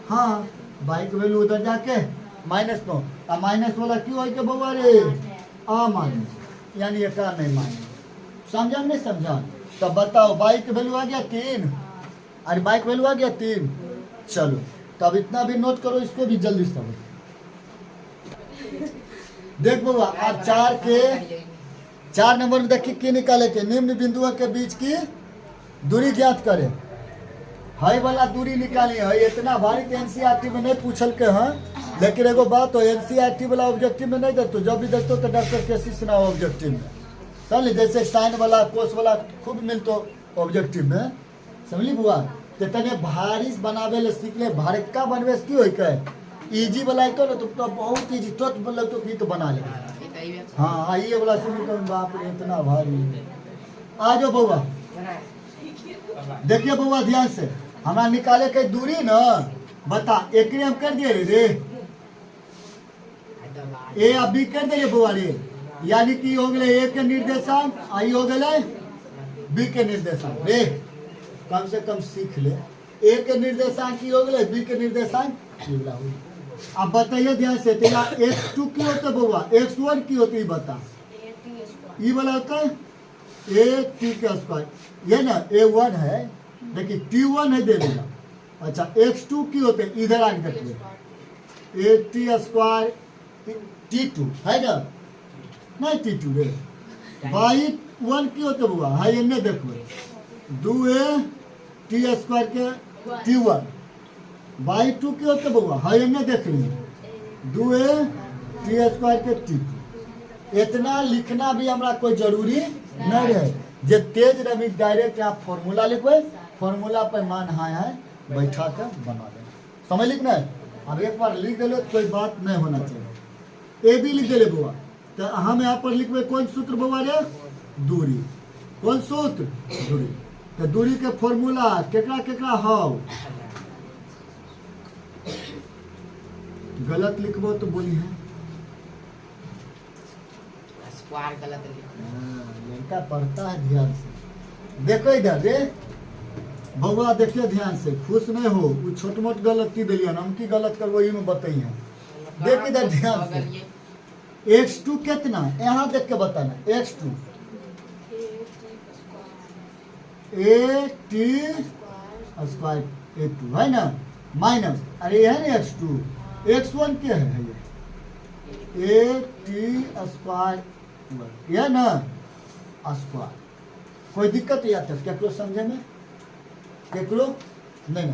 हाँ बाई की वैल्यू उधर जाके -9 माइनस वाला क्यों है के बउआ रे माइनस यानी एक नहीं माइनस, समझा नहीं समझा। तब बताओ बाई की वैल्यू आ गया 3, अरे बाई की वैल्यू आ गया 3। चलो तब इतना भी नोट करो, इसको भी जल्दी समझ। देख बउआ आप 4 नंबर में देखिए की निकाले के निम्न बिंदुओं के बीच की दूरी ज्ञात करे, हाई वाला दूरी निकाली है। इतना भारी तो एनसीईआरटी में नहीं पूछल के हैं, लेकिन एगो बात हो एनसीईआरटी वाला ऑब्जेक्टिव में नहीं देखते, जब भी देखते तो डॉक्टर केसी सुना ऑब्जेक्टिव में समझ, जैसे साइन वाला कोस वाला खूब मिलतो ऑब्जेक्टिव में समझली बुआ। तो तने भारी बनावे ले सीख ले, भारिका बनवे से की होई के इजी वाला है तो बहुत इजी तो बोल तो की तो बना ले। हाँ आइए वाला सुन कर बाप रे इतना भारी। आ जाओ बउआ देखिए बउआ ध्यान से, हमारा निकाले के दूरी ना बता एक हम कर दिए रे ए अब बी कर दिए बउआ रे, यानी कि हो गए ए के निर्देशांक आई हो गए बी के निर्देशांक रे। कम से कम सीख ले। ए के निर्देशांक की हो गए, बी के निर्देशांक की वाला हो। अब बताइए ध्यान से, तेरा x2 की होते बउआ, x1 की होती बता। ये वाला होता है ए टी के स्क्वायर, ये ना a1 है, देखिए t1 है दे देगा। अच्छा x2 की होते, इधर आके देख ले, ए टी स्क्वायर t2 है ना, नहीं t2 रे, बाई 1 की होते हुआ है, ये नहीं देखो, 2a टी स्क्वायर के t1 बाई 2 की होते हुआ है, ये नहीं देख लेंगे, 2a टी स्क्वायर के t2। इतना लिखना भी हमारा कोई जरूरी नहीं है। जे तेज रवि डायरेक्ट आप फॉर्मूला लिखो, फॉर्मूला पर मान हाँ है बैठा कर बना दे, समझ लिखना है। अब एक बार लिख दे तो कोई बात नहीं होना चाहिए। ए भी लिख दे बुआ, तो हम यहाँ पर लिखबे कौन सूत्र बुआ रे, दूरी। कौन सूत्र, दूरी। तो दूरी के फॉर्मूला केकरा केकरा हो, गलत लिखबो तो बोली है स्क्वायर गलत लिखा। लड़का पढ़ता है ध्यान से, देखो इधर रे बउआ, देखिए ध्यान से, खुश नहीं हो, वो छोट मोट गलती दिलियन, हम की गलत करबो वही में बताइए। देख इधर ध्यान से, x2 कितना, यहाँ देख के बताना, x2 a t square a2 है ना, माइनस, अरे है ना x2, x1 क्या है ये, a t स्क्वायर, यह ना स्क्वायर। कोई दिक्कत या तक केकरो समझे में, केकरो नहीं,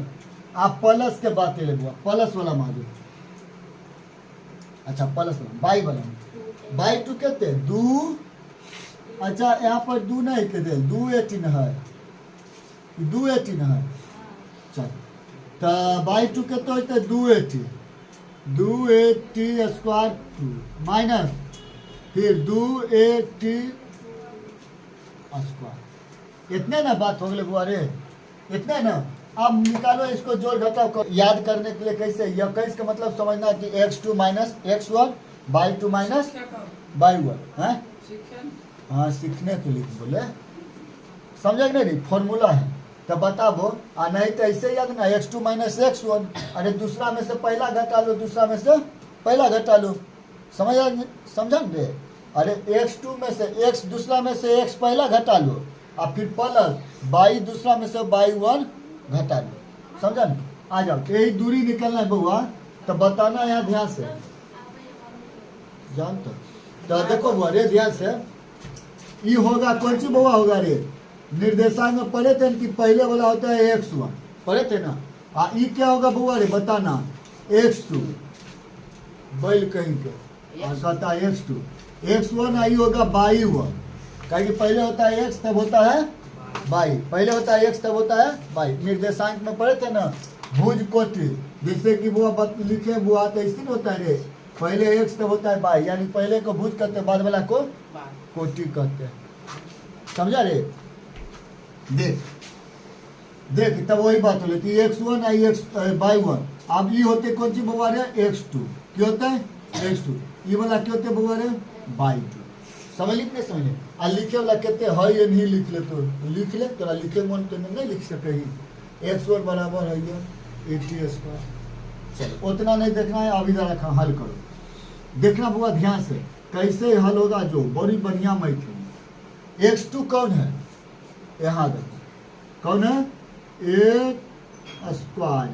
आप प्लस के बात ले बुआ, प्लस वाला मारो। अच्छा प्लस वाला, बाई वाला, बाई 2 कहते 2, अच्छा यहाँ पर 2 नहीं के दे, 218 है, 218 है, चल तो बाई 2 कहते होते 280, 280 स्क्वायर 2 माइनस फिर 280 स्क्वायर। इतने ना बात हो गए बुआ रे, इतने ना। अब निकालो इसको, जोड़ घटाव को याद करने के लिए कैसे, यह कैसे का मतलब समझना कि x2 minus x1 by 2 minus by 1 है, हाँ सीखने के लिए बोले, समझे नहीं, फॉर्मूला है तो बताबो। नहीं तो ऐसे याद ना, x2 माइनस x1, अरे दूसरा में से पहला घटा लो, दूसरा में से पहला घटा लो, समझा रे। अरे x2 में से x, दूसरा में से x पहला घटा लो, और फिर प्लस बाई दूसरा में से बाई 1 घटा लो, समझा ना। आ जाओ, यही दूरी निकलना है बउआ, तो बताना यहाँ ध्यान से, जानते तो देखो बुआ रे ध्यान से, ये होगा कौन सी बउआ होगा रे, निर्देशांक में पढ़े थे कि पहले वाला होता है x1, पढ़े थे ना। ये क्या होगा बउआ रे बताना, x2 बैल कहीं के, और कहता है x2, x1 आई होगा बाई 1, कहीं पहले होता है x तब होता है बाई, पहले होता है x तब होता है बाई। निर्देशांक में पढ़े थे ना, भुज कोटि, जैसे कि बुआ लिखे बुआ तो ऐसे होता है रे, पहले x तब होता है बाई, यानी पहले को भुज कहते हैं, बाद वाला को कोटि कहते हैं, समझा रे। देख देख तब वही बात हो लेती, x1 आई x बाई 1। अब ये होते कौन सी बुआ रे, x2 क्या होता है x2, ये वाला क्या होते बुआ रे बाई 2, समझ लिखने समझे। आ लिखे वाला कहते है ये नहीं लिख ले, तो लिख ले, तोरा लिखे मन तो नहीं लिख सके ही, x1 बराबर है ये 80 स्क्वायर। चलो उतना नहीं देखना है, अब इधर रखा, हल करो, देखना बुआ ध्यान से कैसे हल होगा, जो बड़ी बढ़िया मैथ है। x2 कौन है, यहाँ देखो कौन है, ए स्क्वायर,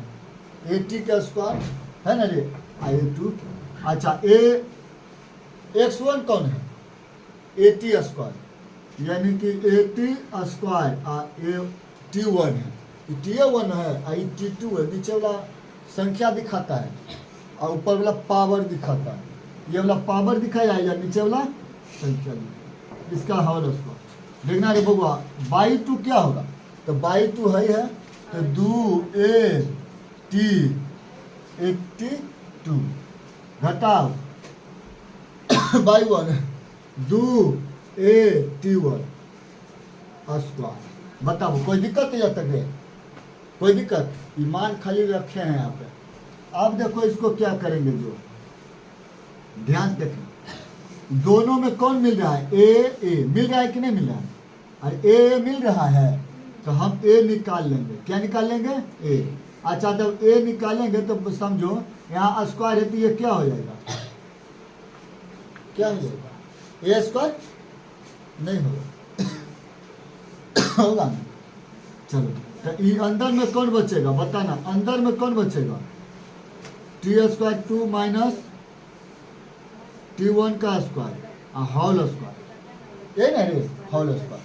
80 का स्क्वायर है ना रे, a2। अच्छा x1 कौन है, 80 स्क्वायर, यानी कि 80 स्क्वायर, t1 है, t1 है, t2 है, नीचे वाला संख्या दिखाता है और ऊपर वाला पावर दिखाता है, ये वाला पावर दिखाया है या नीचे वाला संख्या दिखाया, इसका हल उसको देखना रे बउआ। बाई 2 क्या होगा, तो बाई 2 है तो 280 घटाओ बाई 1 281 स्क्वायर। बताओ कोई दिक्कत नहीं जब तक है, कोई दिक्कत, ईमान खाली रखे हैं यहाँ पे। अब देखो इसको क्या करेंगे, जो ध्यान देखना, दोनों में कौन मिल रहा है, ए मिल रहा है कि नहीं मिल रहा है, अरे ए मिल रहा है तो हम ए निकाल लेंगे। क्या निकाल लेंगे? ए। अच्छा, जब ए निकालेंगे तो समझो यहाँ स्क्वायर है तो ये क्या हो जाएगा? क्या हो जाएगा? ए स्क्वायर नहीं होगा, होगा ना? चलो, तो ये अंदर में कौन बचेगा बताना, अंदर में कौन बचेगा? टी स्क्वायर 2 माइनस T1 का स्क्वायर होल स्क्वायर, ये ना रे होल स्क्वायर।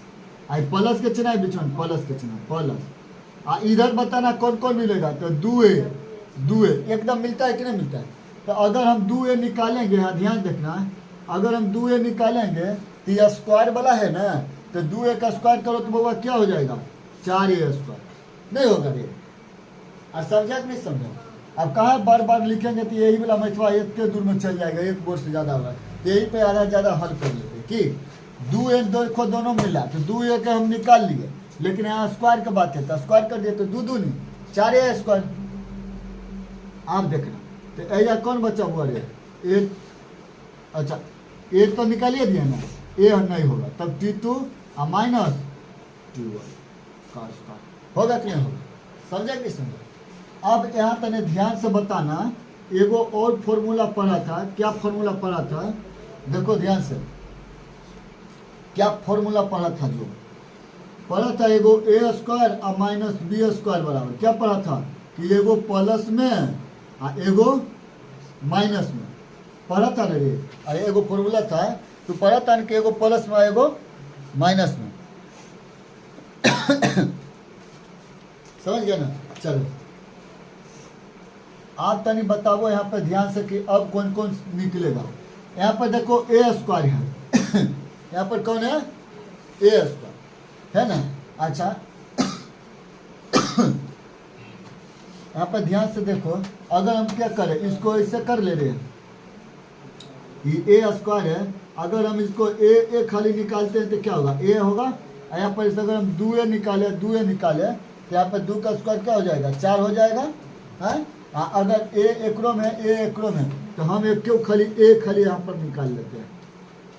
आई प्लस के चिन्ह है बीच में, प्लस के चिन्ह प्लस। इधर बताना कौन कौन मिलेगा? तो 2a एकदम मिलता है कि नहीं मिलता है? तो अगर हम 2a निकालेंगे, यहाँ ध्यान देखना, अगर हम 2a निकालेंगे तो यह स्क्वायर वाला है ना, तो 2a का स्क्वायर करो तो बाबा क्या हो जाएगा? 4a square. नहीं होगा रे, और समझा कि नहीं समझा? अब कहाँ बार बार लिखेंगे तो यही वाला मैथवा एक के दूर में चल जाएगा, एक बोर्ड से ज़्यादा होगा, यही पे आधा ज़्यादा हल कर लेते कि 2a देखो दोनों मिला तो 2a के हम निकाल लिए, लेकिन यहाँ स्क्वायर की बात है तो स्क्वायर कर दिए तो 2 दूनी 4a स्क्वायर। आप देखना तो ऐसा कौन बचा हुआ रे? ए। अच्छा, ए तो निकालिए दिए ना, ए नहीं होगा, तब T2 माइनस T1 का स्क्वायर होगा कि नहीं होगा? समझा कि समझा? अब यहाँ तने ध्यान से बताना, एगो और फॉर्मूला पढ़ा था। क्या फॉर्मूला पढ़ा था? देखो ध्यान से, क्या फॉर्मूला पढ़ा था? जो पढ़ा था एगो ए स्क्वायर और माइनस बी स्क्वायर बराबर क्या पढ़ा था? कि एगो प्लस में और एगो माइनस में पढ़ा था ना रे। अरे एगो फॉर्मूला था तो पढ़ा था कि एगो प्लस में एगो माइनस में। समझ गया ना? चलो, आप तनी बताओ यहाँ पे ध्यान से कि अब कौन कौन निकलेगा। यहाँ पर देखो ए स्क्वायर है यहाँ पर कौन है? ए स्क्वायर है ना। अच्छा, यहाँ पर ध्यान से देखो, अगर हम क्या करें, इसको ऐसे कर ले रहे हैं, ये ए स्क्वायर है, अगर हम इसको ए खाली निकालते हैं तो क्या होगा? ए होगा। यहाँ पर अगर हम 2a निकाले तो यहाँ पर 2 का स्क्वायर क्या हो जाएगा? 4 हो जाएगा है। अगर ए एकरो में तो हम एक क्यों खाली ए खाली यहाँ पर निकाल लेते हैं,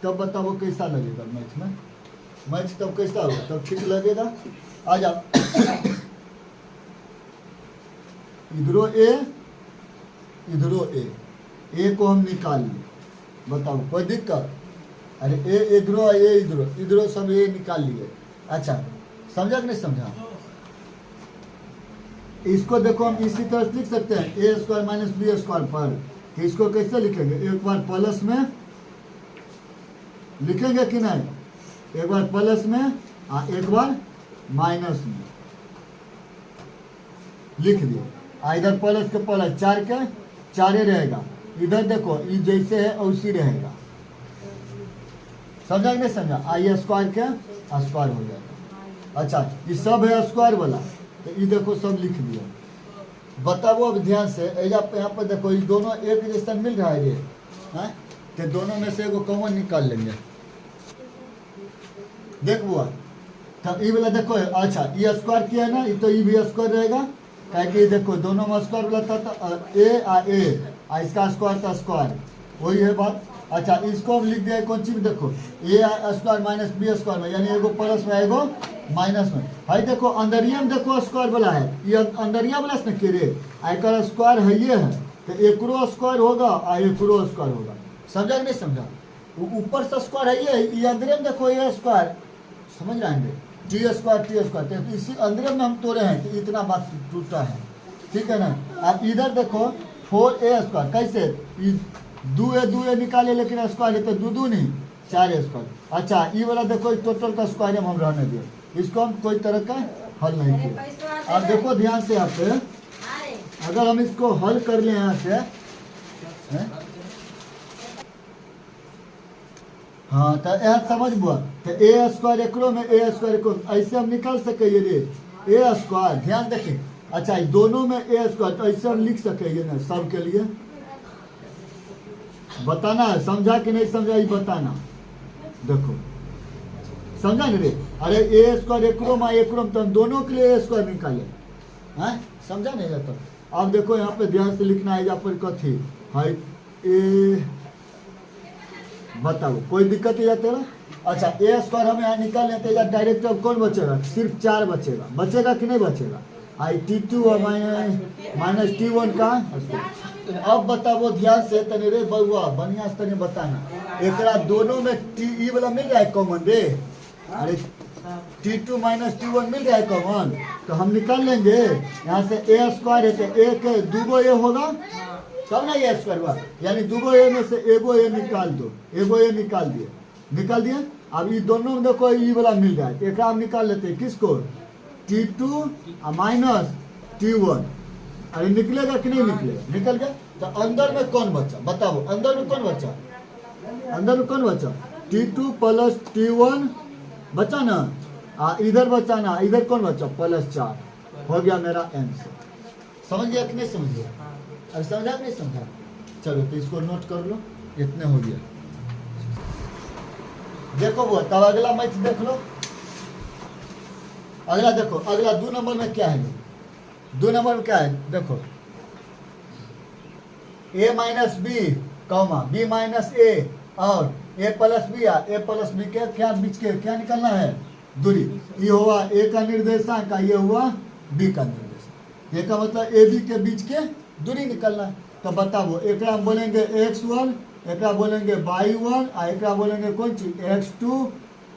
तब बताओ कैसा लगेगा मैथ में? मैथ तब कैसा होगा? तब ठीक लगेगा। आ जाओ, इधरो ए को हम निकाल लिए, बताओ कोई दिक्कत? अरे ए इधरो सब ए निकाल लिए। अच्छा, समझा कि नहीं समझा? इसको देखो हम इसी तरह से लिख सकते हैं, ए स्क्वायर माइनस बी स्क्वायर पर। तो इसको कैसे लिखेंगे? एक बार प्लस में लिखेंगे कि नहीं? एक बार प्लस में और एक बार माइनस में लिख दिए। इधर प्लस के प्लस 4 के 4 रहेगा, इधर देखो ये जैसे है वैसी रहेगा। समझा कि नहीं समझा? आई स्क्वायर के स्क्वायर हो जाएगा। अच्छा, ये सब है स्क्वायर वाला, तो ये देखो सब लिख दिया। बताओ अब ध्यान से, यहाँ पर देखो ये दोनों एक जैसा मिल रहा है ये, हैं? तो दोनों में से एगो कॉमन निकाल लेंगे। देख बुआ, तब ये वाला देखो, अच्छा ये स्क्वायर किया है ना, ये तो ये भी स्क्वायर रहेगा, क्या देखो दोनों में स्क्वायर वाला था तो ए आ इसका स्क्वायर था स्क्वायर, वही है बात। अच्छा, इसको हम लिख दिया कौन चीज? देखो ए स्क्वायर माइनस बी स्क्वायर में, यानी एगो प्लस में एगो माइनस में। भाई देखो अंदरिया में देखो स्क्वायर वाला है, ये अंदरिया वाला से के रे आयकर स्क्वायर है, ये है तो एकरो स्क्वायर होगा और एकरो स्क्वायर होगा। समझा कि नहीं समझा? ऊपर से स्क्वायर है ये अंदर में देखो ये स्क्वायर, समझ रहे हैं? टी स्क्वायर तो इसी अंदर में हम तोड़े हैं तो इतना बात टूटा है, ठीक है ना। अब इधर देखो 4a स्क्वायर, कैसे 2a निकाले लेकिन स्क्वायर है तो 2 2 नहीं 4a स्क्वायर। अच्छा, ये वाला देखो टोटल का स्क्वायर हम रहने दिए, इसको हम कोई तरह का हल नहीं किया। अब देखो ध्यान से यहाँ पे, अगर हम इसको हल कर ले यहाँ से, हाँ तो यहाँ समझ बुआ, तो ए स्क्वायर एकरो में ए स्क्वायर एकरो ऐसे हम निकाल सके रे ए स्क्वायर। ध्यान देखें, अच्छा दोनों में ए स्क्वायर तो ऐसे हम लिख सके ये ना, सब के लिए बताना है। समझा कि नहीं समझा ये बताना। देखो समझा नहीं रे? अरे ए स्क्वायर एकरो में तो हम दोनों के लिए ए स्क्वायर निकाले हैं, समझा नहीं जाता? अब देखो यहाँ पे ध्यान से लिखना है, यहाँ पर कथी है ए बताओ कोई दिक्कत है तेरा? अच्छा ए स्क्वायर हम यहाँ निकाल लेते हैं, डायरेक्ट अब कौन बचेगा? सिर्फ 4 बचेगा। बचेगा कि नहीं बचेगा? आई T2 और माइनस T1 का। अब बताओ ध्यान से तने रे बउआ, बढ़िया से तने बताना। एकरा दोनों में ई वाला मिल रहा है कॉमन रे। अरे T2 माइनस T1 मिल रहा है कॉमन, तो हम निकाल लेंगे यहाँ से ए स्क्वायर है तो एक दूगो ए होगा तब ना ए स्क्वायर हुआ, यानी दूगो ए में से एगो ए निकाल दो। एगो ए निकाल दिए। अब ये दोनों में देखो ई वाला मिल रहा है, एक हम निकाल लेते हैं किसको? T2 minus T1। अरे निकलेगा कि नहीं निकलेगा? निकल गया। तो अंदर में कौन बचा बताओ? अंदर में कौन बचा? T2 प्लस T1 बचा ना। इधर बचा ना, इधर कौन बचा? +4 हो गया मेरा आंसर। समझ गया कि नहीं समझ गया? अरे समझा कि नहीं समझा? चलो तो इसको नोट कर लो, इतने हो गया। देखो वो तब अगला मैथ देख लो। अगला देखो, अगला 2 नंबर में क्या है? 2 नंबर में क्या है देखो, a minus B comma b minus A और a प्लस बी या a प्लस बी के क्या बीच के क्या निकलना है? दूरी। ये हुआ a का निर्देशांक, ये हुआ b का निर्देशांक। ये का मतलब ए बी के बीच के दूरी निकलना है। तो बताओ एक हम बोलेंगे x1, एक बोलेंगे y1, एक बोलेंगे कौन चीज x2,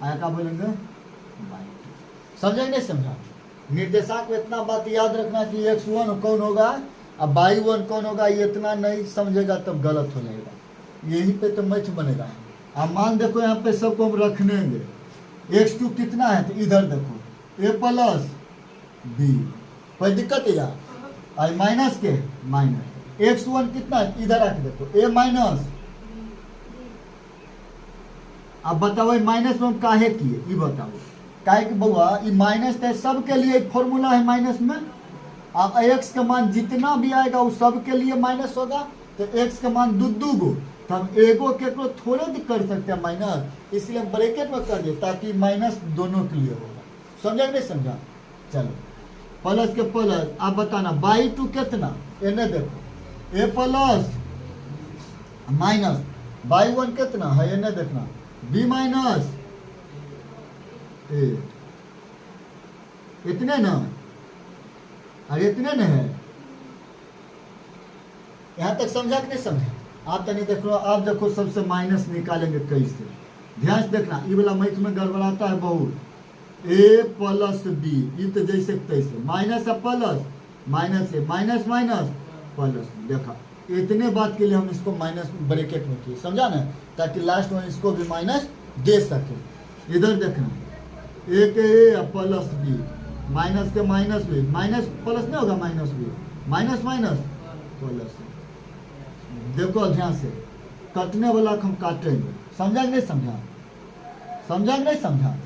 एक बोलेंगे y2। समझे नहीं समझा? निर्देशांक में इतना बात याद रखना कि x1 कौन होगा और y1 कौन होगा। ये इतना नहीं समझेगा तब गलत हो जाएगा। यही पे तो मैथ बनेगा। अब मान देखो यहाँ पे सबको हम रखनेंगे। x2 कितना है तो इधर देखो a प्लस बी, कोई दिक्कत है यार? और माइनस के माइनस x1 कितना है इधर आके देखो a माइनस। अब बताओ माइनस में हम काहे किए ये बताओ? काहे कि बउआ ये माइनस है, सबके लिए फॉर्मूला है माइनस में। अब x का मान जितना भी आएगा वो सबके लिए माइनस होगा। तो x का मान दू गो, तो हम एगो केकरो थोड़े भी कर सकते हैं माइनस, इसलिए हम ब्रैकेट में कर दिए ताकि माइनस दोनों के लिए होगा। समझा कि नहीं समझा? चलो प्लस के प्लस। आप बताना y2 कितना? इन्हें देखो a प्लस माइनस y1 कितना है? इन्हें देखना b माइनस ए। इतने ना? अरे इतने न है। यहां तक समझा कि नहीं समझा? आप तनी देख लो। आप देखो सबसे माइनस निकालेंगे कैसे, ध्यान से देखना। ये वाला मैथ में गड़बड़ाता है बहुत। a प्लस बी, ये तो जैसे तैसे माइनस है प्लस, माइनस है माइनस माइनस प्लस। देखा इतने बात के लिए हम इसको माइनस ब्रैकेट में किए, समझा ना, ताकि लास्ट में इसको भी माइनस दे सके। इधर देखना a के a प्लस बी, माइनस के माइनस बी, माइनस प्लस नहीं होगा, minus B minus minus plus. देखो ध्यान से, कटने वाला को हम काटेंगे। समझा नहीं समझा? समझा नहीं समझा?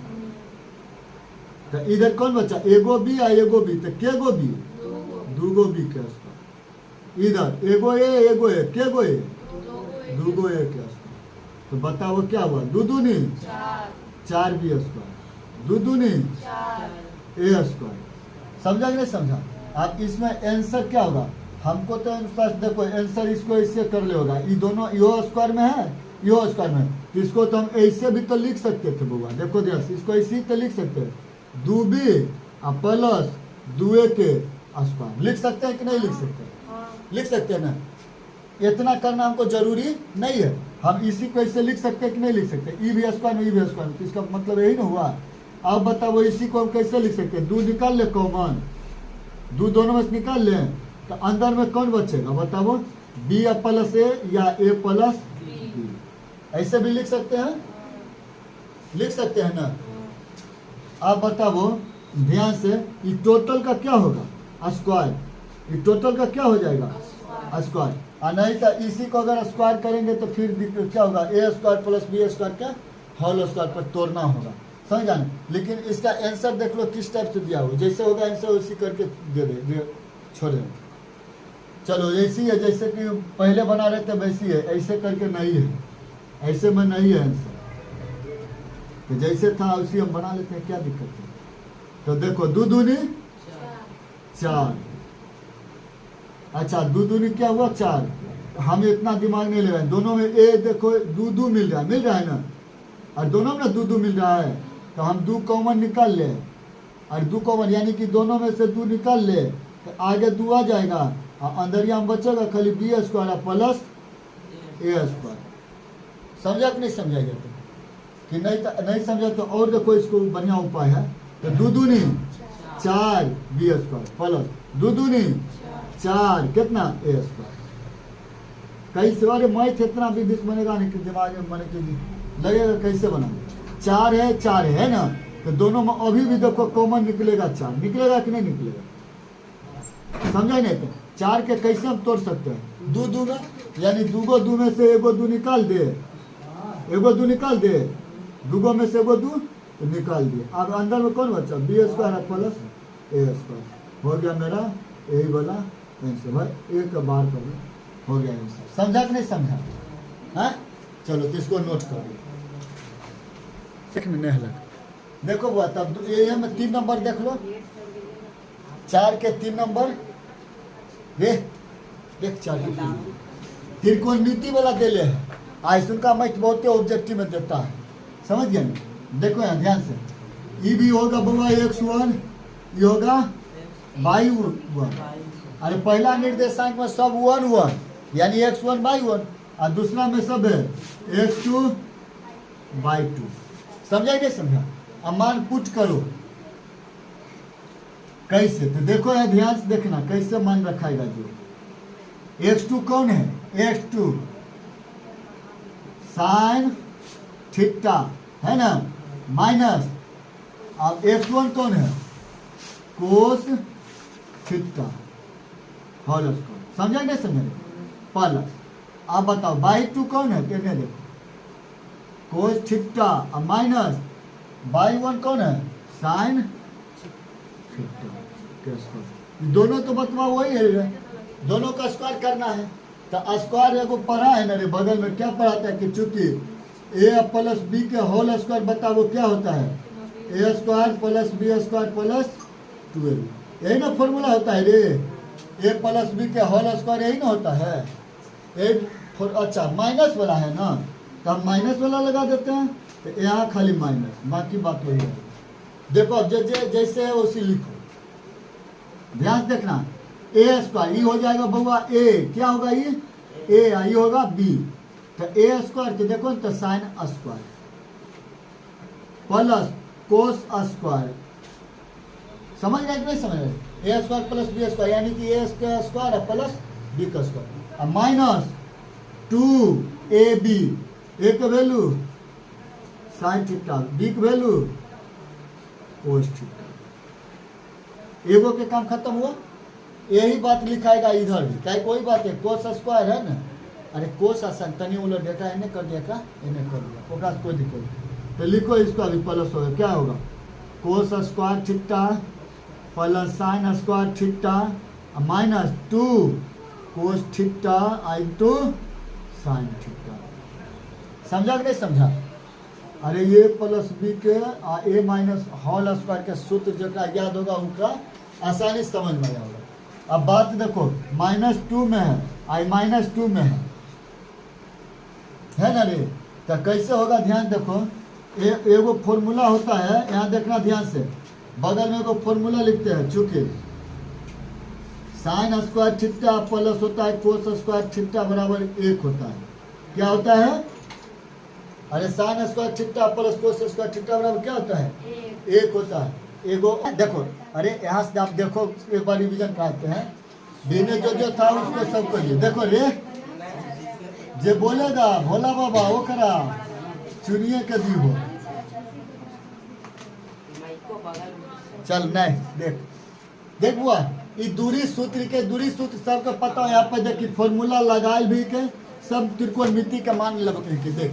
तो इधर कौन बचा? एगो बी या एगो बी, तो के गो बी? दूगो बी के स्क्वायर। इधर एगो ए के गो ए? दूगो ए के स्क्वायर। तो बताओ क्या हुआ? दू दूनी 4 बी स्क्वायर, दू दूनी ए स्क्वायर। समझा कि नहीं समझा? आप इसमें आंसर क्या होगा? हमको तो आंसर देखो, आंसर इसको ऐसे कर ले होगा। ये दोनों यो स्क्वायर में है, यो स्क्वायर में, तो इसको तो हम ऐसे भी तो लिख सकते थे बुआ। देखो ध्यान, इसको ऐसे तो लिख सकते हैं, 2b प्लस 2a के स्क्वायर। लिख सकते हैं कि नहीं लिख सकते? लिख सकते हैं ना। इतना करना हमको जरूरी नहीं है। हम इसी को ऐसे लिख सकते हैं कि नहीं लिख सकते? ई भी स्क्वायर में ई भी स्क्वायर, तो इसका मतलब यही ना हुआ। अब बताओ इसी को हम कैसे लिख सकते हैं? 2 निकाल ले कॉमन, 2 दोनों में से निकाल लें, तो अंदर में कौन बचेगा बताओ? b प्लस ए या a प्लस बी। ऐसे भी लिख सकते हैं, लिख सकते हैं ना। आप बताओ ध्यान से, ये टोटल का क्या होगा? स्क्वायर। ये टोटल का क्या हो जाएगा? स्क्वायर। और नहीं तो इसी को अगर स्क्वायर करेंगे तो फिर क्या होगा? ए स्क्वायर प्लस बी स्क्वायर का होल स्क्वायर पर तोड़ना होगा। समझा ना? लेकिन इसका आंसर देख लो किस टाइप से दिया हुआ, जैसे होगा आंसर उसी करके दे छोड़े। चलो ऐसी है जैसे कि पहले बना रहे थे वैसी है, ऐसे करके नहीं है, ऐसे में नहीं है आंसर। तो जैसे था उसी हम बना लेते हैं, क्या दिक्कत है? तो देखो 2 दूनी 4। अच्छा 2 दूनी क्या हुआ? 4। हमें इतना दिमाग नहीं लगा, दोनों में ए देखो दू मिल रहा है ना, और दोनों में दू मिल रहा है, तो हम दू कॉमन निकाल ले, और दू कॉमन यानी कि दोनों में से दू निकाल ले तो आगे दू आ जाएगा, और अंदरिया में बचेगा खाली बी स्क्वायर प्लस ए स्क्वायर। समझा कि नहीं समझा जाता कि नहीं समझा तो और देखो इसको बढ़िया उपाय है, तो दू दूनी 4 बी स्क्वायर प्लस दू दूनी 4 कितना ए स्क्वायर। कैसे अरे मैथ इतना भी दिस बनेगा नहीं कि दिमाग में बने कि लगेगा कैसे बना, 4 है ना, तो दोनों में अभी भी देखो कॉमन निकलेगा 4, निकलेगा कि नहीं निकलेगा, समझा नहीं। तो 4 के कैसे हम तोड़ सकते हैं, दू में यानी दूगो दू में से एगो दू निकाल दे, एगो दू निकाल दे, दूगो में से एगो दू तो निकाल दिए। अब अंदर में कौन बचा, बी स्क्वायर प्लस ए स्क्वायर हो गया मेरा यही वाला आंसर। भाई एक बार कर लो, हो गया आंसर। समझा कि नहीं समझा, हाँ चलो तो इसको नोट कर लो, नहीं लगा देखो बुआ, तब ये में 3 नंबर देख लो, 4 के 3 नंबर देख 4 के 3 त्रिकोणमिति वाला दे ले है, आइसन का मैथ बहुत ऑब्जेक्टिव में देता है, समझ गया ना। देखो यहाँ ध्यान से, ये भी होगा बुआ x1, ये होगा y1, अरे पहला निर्देशांक में सब 1 1 यानी x1 y1, और दूसरा में सब है x2 y2। समझा नहीं समझा, अब मान पुट करो कैसे, तो देखो यहाँ ध्यान से देखना कैसे मान रखाएगा। जो x2 कौन है, x2 साइन थीटा है ना, माइनस, अब x1 कौन है, कोस थीटा होल स्क्वायर। समझा नहीं समझा, प्लस अब बताओ y2 कौन है, कहने देखो कोस थीटा, और माइनस y1 कौन है, साइन थीटा। दोनों तो बतवा वही है, दोनों का स्क्वायर करना है, तो स्क्वायर एगो पढ़ा है ना रे बगल में, क्या पढ़ाता है कि चूंकि ए प्लस बी के होल स्क्वायर बता वो क्या होता है, A square plus B square plus 12, यही ना फॉर्मूला होता है रे, ए प्लस बी के होल स्क्वायर यही ना होता है। अच्छा माइनस वाला है ना, तो हम माइनस वाला लगा देते हैं, तो यहाँ खाली माइनस, बाकी बात वही है। देखो अब जैसे है उसी लिखो, ध्यान देखना, ए स्क्वायर ये हो जाएगा बउआ ए, क्या होगा ये ए, ये होगा बी, तो ए स्क्वायर तो देखो तो sine square plus cos square. समझ रहे कि नहीं समझ रहे, ए स्क्वायर प्लस बी स्क्वायर यानी कि ए स्क्वायर प्लस बी का स्क्वायर, और माइनस 2ab, ए का वैल्यू साइन थीटा, बी का वैल्यू कोस थीटा। एगो के काम खत्म हुआ, यही बात लिखाएगा इधर भी, क्या कोई बात है, कोस स्क्वायर है ना, अरे कोस आसान तनी उलट डेटा इन्हें कर दिया का, इन्हें कर दिया, ओका कोई दिक्कत नहीं, तो लिखो इसका भी प्लस होगा, क्या होगा कोस square theta plus sign square theta minus 2 कोस थीटा इंटू साइन थीटा। समझा कि नहीं समझा, अरे ये प्लस बी के ए माइनस होल स्क्वायर के सूत्र जरा याद होगा उनका आसानी समझ में आएगा। अब बात देखो -2 में है, आई -2 में है ना रे, तो कैसे होगा ध्यान देखो, एगो फॉर्मूला होता है, यहाँ देखना ध्यान से, बगल में एगो फॉर्मूला लिखते हैं, चूंकि साइन स्क्वायर थीटा प्लस होता है कोस स्क्वायर थीटा बराबर 1 होता है, क्या होता है, अरे sign square theta plus cos square theta बराबर क्या होता है 1 होता है। एगो देखो, अरे यहाँ से आप देखो एक बार रिविजन कराते हैं, बिना जो था उसको सब करिए। देखो रे जे बोलेगा भोला बाबा वो करा चुनिए के दी हो, चल नहीं देख बुआ, ये दूरी सूत्र सबको पता है, यहाँ पे देखिए फॉर्मूला लगाए भी के सब त्रिकोणमिति के मान लग के देख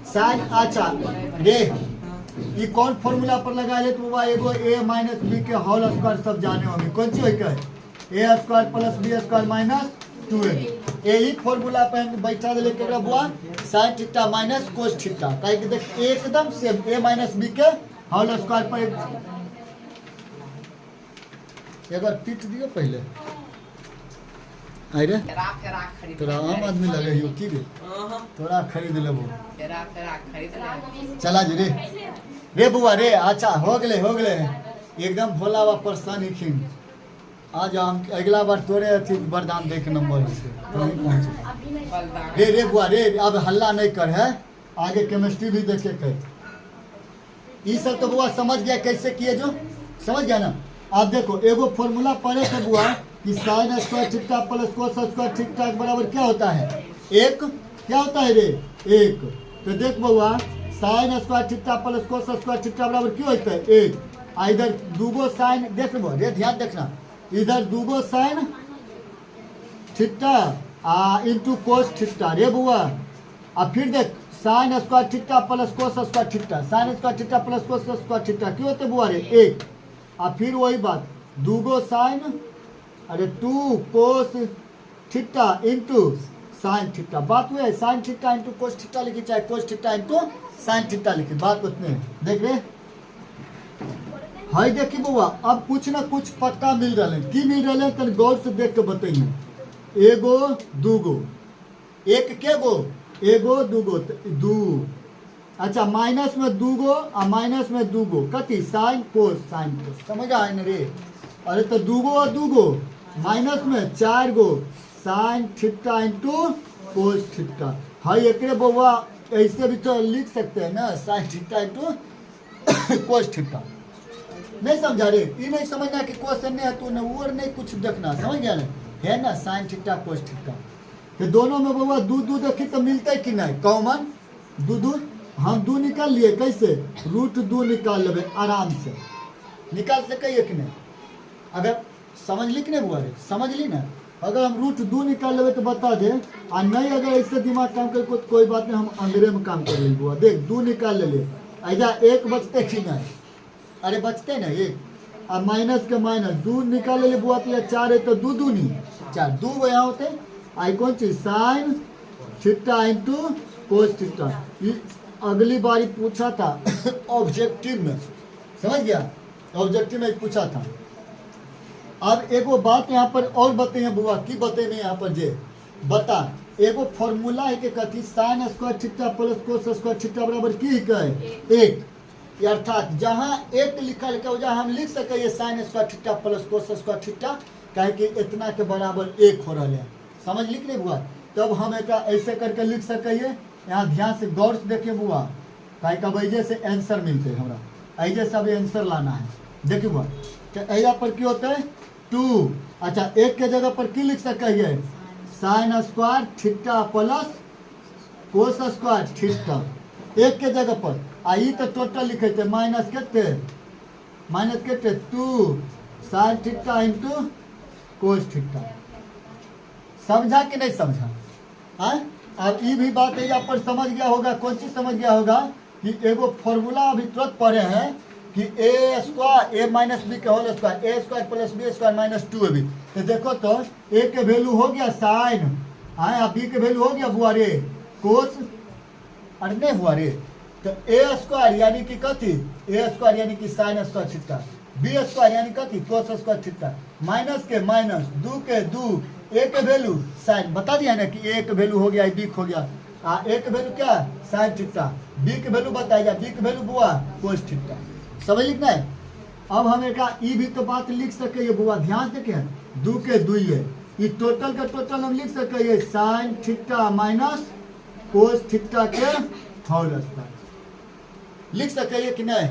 साइन। अच्छा रे ये कौन फॉर्मूला पर लगा ले, तो एगो ए माइनस बी के होल स्क्वायर सब जाने होंगे, कौन सी है A square plus B square minus 2ab, यही फॉर्मूला पे बैठा दे लेके बुआ sine theta minus cos theta, कहे कि देख एकदम सेम ए माइनस बी के होल स्क्वायर पर एक बार पीट दियो पहले, अरे फेरा फेरा खरीद तोरा आम आदमी लगे हो की रे तोरा खरीद लेबो फेरा फेरा खरीद ले चला जी रे बुआ रे अच्छा हो गले एकदम भोला बाबा परेशान हिखिन आज हम अगला बार तोरे अथी वरदान दे के नंबर से वहीं पहुंचे बलदान रे बुआ रे अब हल्ला नहीं कर है आगे केमिस्ट्री भी देखे कर ये सब तो बुआ समझ गया कैसे किए जो समझ गया ना। आप देखो एगो फॉर्मूला पढ़े थे बुआ कि sine square theta plus cos square theta के बराबर क्या होता है एक क्या होता है रे एक। तो देख बुआ sign square theta plus cos square theta बराबर क्यों होता है एक। इधर दूगो साइन देख लो रे ध्यान देखना इधर दूगो sign theta into cos theta रे बुआ अब फिर देख sign square theta plus cos square theta sine square theta plus cos square theta क्यों होते बुआ रे एक। अब फिर वही बात दूगो साइन अरे two cos theta into sine theta बात हुई है sine theta into cos theta लिखी चाहे cos theta into sine theta लिखी बात उतने देख रहे हाई देखी बुआ अब कुछ ना कुछ पक्का मिल रहा है की मिल रहा है तन गौर से देख के बताइए एगो दूगो एक के गो एगो दूगो दू अच्छा माइनस में दूगो और माइनस में दूगो कथी साइन कोस समझ आए न रे अरे तो दूगो और दूगो माइनस में चार गो sine theta into cos theta हाई एक बउआ ऐसे भी तो लिख सकते हैं ना sine theta into cos theta नहीं समझा रे ये नहीं समझना कि क्वेश्चन नहीं है तू न और नहीं कुछ देखना समझ गया ना है ना साइन थीटा कोस थीटा तो दोनों में बउआ दू देखी तो मिलता है कि नहीं कॉमन दू हम दू निकाल लिए कैसे रूट दू निकाल लेवे आराम से निकाल सके कि नहीं अगर समझ ली कि नहीं बुआ रे समझ ली ना अगर हम रूट दू निकाल लेवे तो बता दे और नहीं अगर ऐसे दिमाग काम करे तो कोई बात नहीं हम अंदर में काम कर ले बुआ देख दू निकाल ले ऐसा एक बचते कि नहीं अरे बचते ना एक और माइनस के माइनस दू निकाल ले बुआ तो चार है तो दू दूनी चार दू वो यहाँ होते आई कौन चीज sign theta into cos theta अगली बारी पूछा था ऑब्जेक्टिव में समझ गया ऑब्जेक्टिव में पूछा था। अब एगो बात यहाँ पर और बताइए बुआ की बताइए यहाँ पर जे बता एगो फॉर्मूला है कि कथी sign square theta plus cos square theta बराबर की है एक अर्थात जहाँ एक लिखल के वजह हम लिख सके sign square theta plus cos square theta कहे कि इतना के बराबर एक हो रहा है समझ लिख ले बुआ तब हम एक ऐसे करके लिख सके यहाँ ध्यान से गौर से देखिए बुआ कहे का वजह से आंसर मिलते हमारा ऐसे सब आंसर लाना है देखिए बुआ तो ऐसा पर क्या होता है टू अच्छा एक के जगह पर की लिख सके sign square theta plus cos square theta एक के जगह पर आई तो टोटल लिखे थे माइनस के two sine theta into cos theta समझा कि नहीं समझा हाँ अब ये भी बात है यहाँ पर समझ गया होगा कौन चीज समझ गया होगा कि एगो फॉर्मूला अभी तुरंत पढ़े हैं कि A square A minus B के whole square A square plus B square minus two है भी तो देखो तो ए के वैल्यू हो गया साइन हाँ बी के वैल्यू हो गया बुआ रे कोस अरे नहीं हुआ रे तो ए स्क्वायर यानी कि कथी ए स्क्वायर यानी कि sine square theta B square यानी कथी कोस स्क्वायर थीटा माइनस के माइनस दू के दू ए के वैल्यू साइन बता दिया ना कि ए के वैल्यू हो गया बी हो गया ए के वैल्यू क्या साइन थीटा बी के वैल्यू बताया बी के वैल्यू बुआ कोस थीटा समझ लिखना है। अब हम एक ई भी तो बात लिख सके ये बुआ ध्यान देखे दू के दुई है ये टोटल का टोटल हम लिख सके sign theta minus cos theta के होल स्क्वायर लिख सके कि नहीं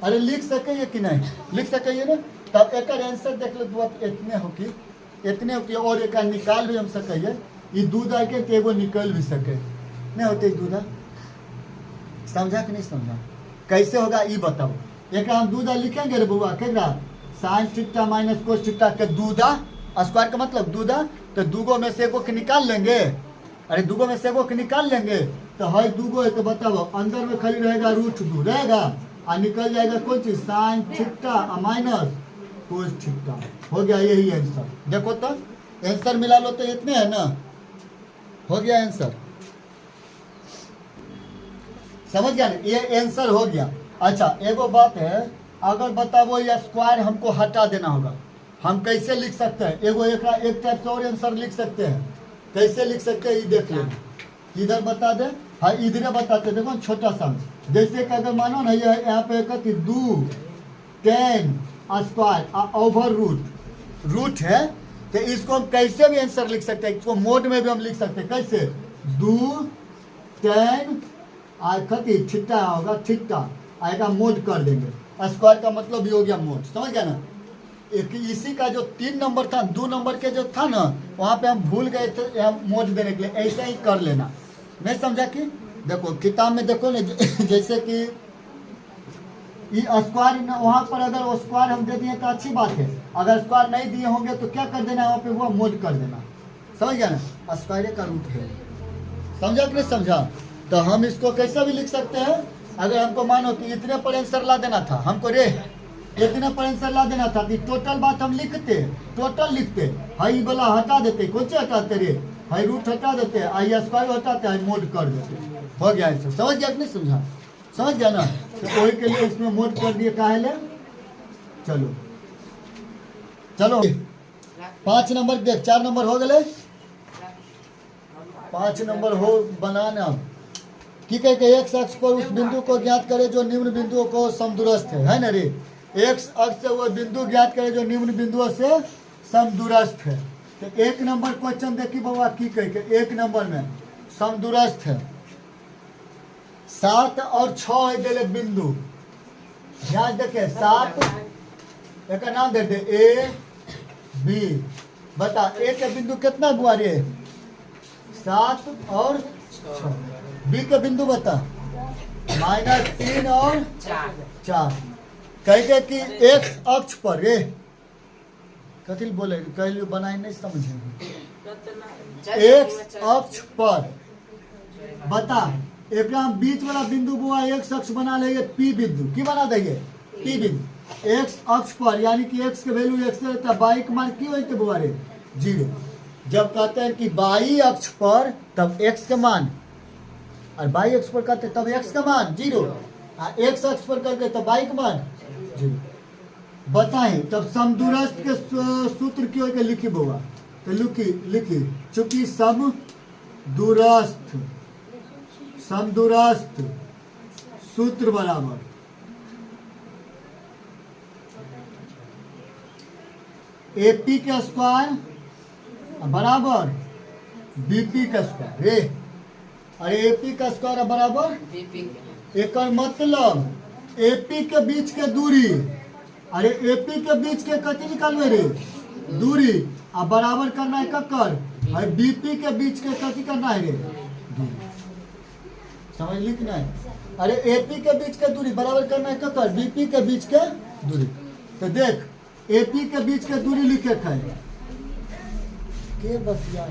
अरे लिख सके कि नहीं लिख सके ना तब एक आंसर देख लो बुआ इतने हो कि और एक निकाल भी हम सके ये दूध आके तो एगो निकल भी सके नहीं होते दूधा समझा कि नहीं समझा कैसे होगा ये बताओ एक हम दूधा लिखेंगे रे बुआ केकरा sign theta minus cos theta के दूधा स्क्वायर का मतलब दूधा तो दूगो में से एगो के निकाल लेंगे अरे दूगो में से एगो के निकाल लेंगे तो है दूगो है तो बताओ अंदर में खाली रहेगा रूट दू रहेगा और निकल जाएगा कौन चीज sign theta minus cos theta हो गया यही आंसर देखो तो आंसर मिला लो तो इतने है ना हो गया आंसर समझ गया ना ये आंसर हो गया। अच्छा एगो बात है अगर बताओ ये स्क्वायर हमको हटा देना होगा हम कैसे लिख सकते हैं, एक टाइप से और आंसर लिख सकते हैं। कैसे लिख सकते हैं ये देख लेना, इधर बता दे। हाँ इधर बताते, देखो छोटा सा, जैसे कि अगर मानो ना ये यहाँ पे कहती 2 10 स्क्वायर ओवर रूट है, तो इसको हम कैसे भी आंसर लिख सकते हैं, इसको मोड में भी हम लिख सकते हैं। कैसे 2 10 खती छिट्टा होगा, छिट्टा आएगा, मोड कर देंगे। स्क्वायर का मतलब ये हो गया मोड, समझ गया ना। एक इसी का जो 3 नंबर था, 2 नंबर के जो था ना, वहाँ पे हम भूल गए थे यहाँ मोड देने के लिए, ऐसे ही कर लेना। नहीं समझा कि देखो किताब में देखो ना, जैसे कि ये स्क्वायर वहाँ पर अगर वो स्क्वायर हम दे दिए तो अच्छी बात है, अगर स्क्वायर नहीं दिए होंगे तो क्या कर देना, वहाँ पे वो मोड कर देना। समझ गया ना, स्क्वायर का रूट है। समझा कि नहीं समझा। तो हम इसको कैसे भी लिख सकते हैं, अगर हमको मानो कि इतने पर आंसर ला देना था, हमको रे इतने पर आंसर ला देना था, तो टोटल बात हम लिखते, टोटल लिखते, हाई वाला हटा देते, कौन से हटाते रे, हाई रूट हटा देते, आई स्क्वायर हटाते, हाई मोड कर देते, हो गया आंसर। समझ गया कि नहीं समझा, समझ गया ना। तो वही के लिए इसमें मोड कर दिए, काहे ले। चलो चलो 5 नंबर देख, 4 नंबर हो गए, 5 नंबर हो बनाना की कह के एक्स अक्ष पर उस बिंदु को ज्ञात करे जो निम्न बिंदुओं को समदूरस्थ है ना रे। एक्स अक्ष से वो बिंदु ज्ञात करे जो निम्न बिंदुओं से समदूरस्थ है। तो 1 नंबर क्वेश्चन देखी बाबा की कह के, 1 नंबर में समदूरस्थ है, 7 और 6 है दिले बिंदु, ध्यान देखे 7 एक नाम देते ए बी, बता ए के बिंदु कितना हुआ रे, 7 और 6, बी का बिंदु बता -3 और 4। कहे कि एक्स अक्ष पर रे कथी बोले, कहलियो बनाए नहीं समझे, एक्स अक्ष पर बता एक बीच वाला बिंदु बुआ एक्स अक्ष बना ले, पी बिंदु की बना देंगे, पी बिंदु एक्स अक्ष पर, यानी कि एक्स के वैल्यू एक्स रहता है, बाई का मान की होते बुआ रे 0। जब कहते हैं कि बाई अक्ष पर तब एक्स का मान, और बाई अक्ष पर कहते तब एक्स का मान 0, एक्स अक्ष पर करके तब बाई का मान 0। बताएं तब समदूरस्थ के सूत्र की होके लिखी बोगा, तो लिखी चूंकि समदूरस्थ सूत्र बराबर एपी का स्क्वायर बराबर बीपी का स्क्वायर रे, अरे एपी का स्क्वायर बराबर एक मतलब एपी के बीच के दूरी, अरे एपी के बीच के कति निकालवे रे दूरी, अब बराबर करना है कक्कर, अरे बीपी के बीच के कति करना है रे दूरी, समझ लिखना है। अरे एपी के बीच के दूरी बराबर करना है कक्कर, बीपी के बीच के दूरी। तो देख एपी के बीच के दूरी लिखे है के बतिया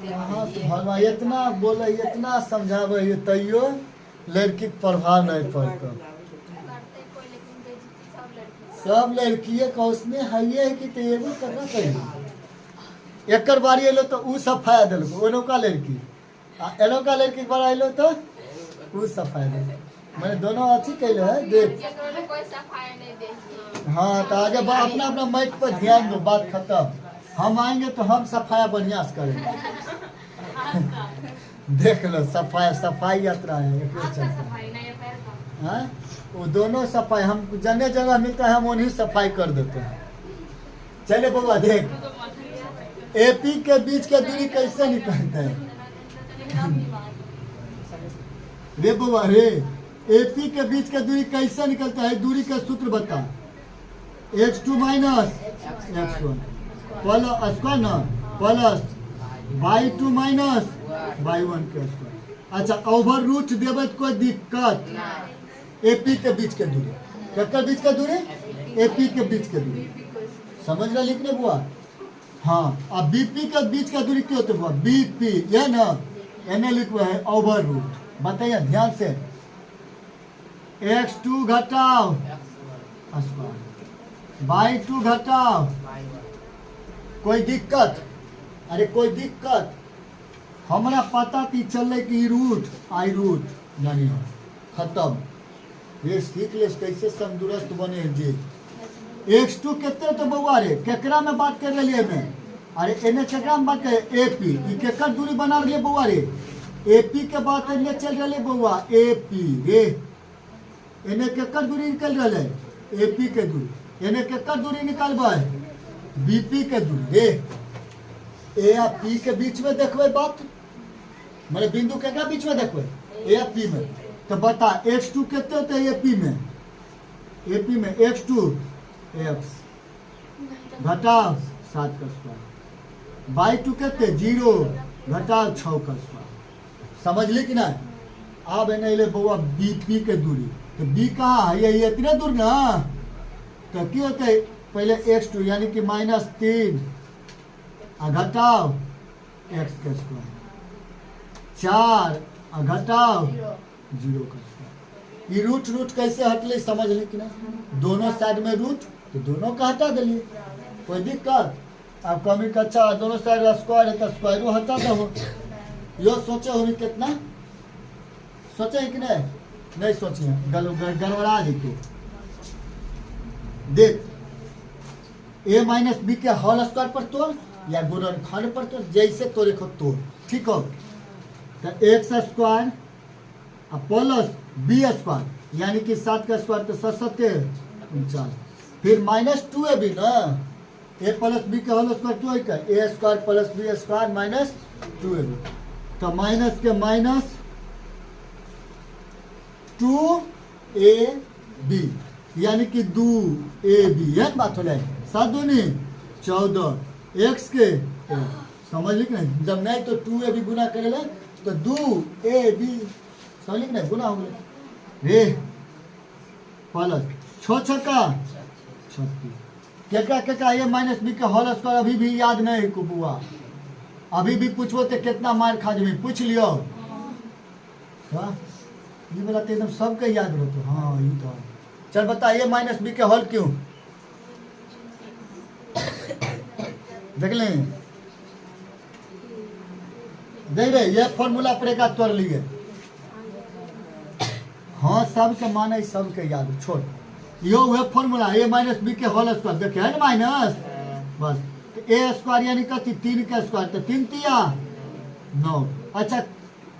हाँ इतना बोले, इतना समझावे तैयो लड़की के प्रभाव नहीं पड़ता। सब लड़किए का उसमें है कि तो एगो करना चाहिए, एक बारी एलो तो उ सफाया दिल ओनोका लड़की, एनोका लड़की के बार एलो तो उ सफाया दिल, मैंने दोनों अच्छी कहले है देख। हाँ तो आगे अपना अपना माइक पर ध्यान दो, बात खत्म। हम आएंगे तो हम सफाया बढ़िया से करेंगे। देख लो सफाई यात्रा है, हाँ वो दोनों सफाई हम जगह जगह मिलता है, हम उन्हीं सफाई कर देते हैं। चले बाबा देख एपी के बीच के दूरी कैसे निकलता है रे बाबा रे, एपी के बीच के दूरी कैसे निकलता है, दूरी का सूत्र बता, x2 minus x1 plus square ना प्लस y2 माइनस y1 के स्क्वायर। अच्छा ओवर रूट देवे कोई दिक्कत, एपी के बीच के दूरी, केकर बीच के दूरी, एपी के बीच के दूरी, समझ रहा लिखने बुआ। हाँ अब बीपी के बीच का दूरी क्या होता है बुआ, बीपी ये ना एने लिखवा है ओवर रूट, बताइए ध्यान से, x2 घटाओ y2 घटाओ, कोई दिक्कत, अरे कोई दिक्कत, हमरा पता थी चल कि रूट आई रूट नहीं हो खत्म, ये सीख ले कैसे तंदुरुस्त बने जी। x2 कितने तो बउआ रे केकरा में बात कर रही है मैं, अरे एने केकरा में बात करे एपी, ई केकर दूरी बना रही है बउआ रे, एपी के बात एने चल रही है बउआ, एपी रे एने केकर दूरी निकल रही है, एपी के दूरी, एने केकर दूरी निकालबे, बीपी के दूरी रे, ए आ पी के बीच में देखबे बात, माने बिंदु केकरा बीच में देखबे, ए आ पी में, तो बता x2 कितने होते हैं एपी में, एपी में x2 x घटाओ 7 का स्क्वायर, बाई टू कितने 0 घटाओ 6 का स्क्वायर, समझ ली कि ना। अब है ले बउआ बीपी के दूरी, तो बी कहाँ है, ये इतने दूर ना, तो क्या होता है पहले x2 यानी कि -3 घटाओ x का स्क्वायर, 4 घटाओ 0 का स्क्वायर, ये रूट रूट कैसे हटले समझ ली कि ना, दोनों साइड में रूट तो दोनों का हटा दिलिए, कोई दिक्कत। अब कमी का अच्छा दोनों साइड स्क्वायर है तो स्क्वायर हटा दो, यो सोचे हो कितना सोचे कि नहीं सोचिए, गड़बड़ा जेतो। देख a माइनस बी के होल स्क्वायर पर तोड़ या गुणनखंड पर तोड़, जैसे तोड़े को तोड़, ठीक हो। तो X square plus B square यानी कि 7 का स्क्वायर तो 7 7 49, फिर -2 है भी ना, ए प्लस बी के होल स्क्वायर 2 है का, ए स्क्वायर प्लस बी स्क्वायर -2 है भी, तो माइनस के माइनस 2ab यानी कि 2ab, यह बात हो जाए 7 दूनी 14 एक्स के समझ लिख नहीं, जब नहीं तो 2ab गुना करेला तो 2ab समझ लिख नहीं, गुना हो गया रे प्लस 6 छक्का 36, क्या क्या ये माइनस बी के होल स्क्वायर अभी भी याद नहीं है बुआ, अभी भी पूछो तो कितना मार खा जाए, पूछ लियो हाँ? ये बोला तो एकदम सबके याद रहो, हाँ ये तो चल बताइए माइनस बी के होल क्यों, देख लें देख रहे ये फॉर्मूला पर एक तोड़ लिए, हाँ सबके माने सबके याद छोड़, यो वह फॉर्मूला ए माइनस बी के होल स्क्वायर देखे है ना माइनस, बस तो ए स्क्वायर यानी कथी 3 का स्क्वायर तो 3 तिया 9। अच्छा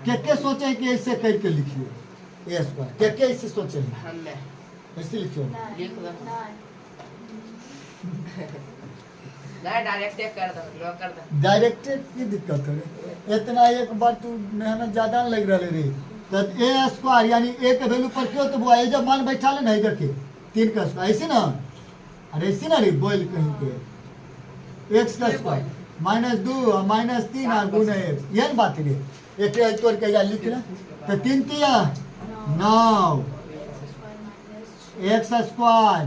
के सोचे कि ऐसे करके लिखिए ए स्क्वायर, के ऐसे सोचे हमने ऐसे लिखियो, लिख दो नहीं डायरेक्ट कर दो, ड्रॉ कर दो, डायरेक्ट की दिक्कत है, इतना एक बार तू मेहनत ज्यादा लग रहा रे, तो ए स्क्वायर यानी ए के वैल्यू पर क्यों तो वो है जब मान बैठा ले नहीं देखे 3 का स्क्वायर ऐसे ना, अरे ऐसे ना रे बोल कहीं पे एक्स का स्क्वायर -2 और -3 और गुना एक्स, यह बात रे, एक तोड़ के या लिख ले तो 3 तिया 9 x square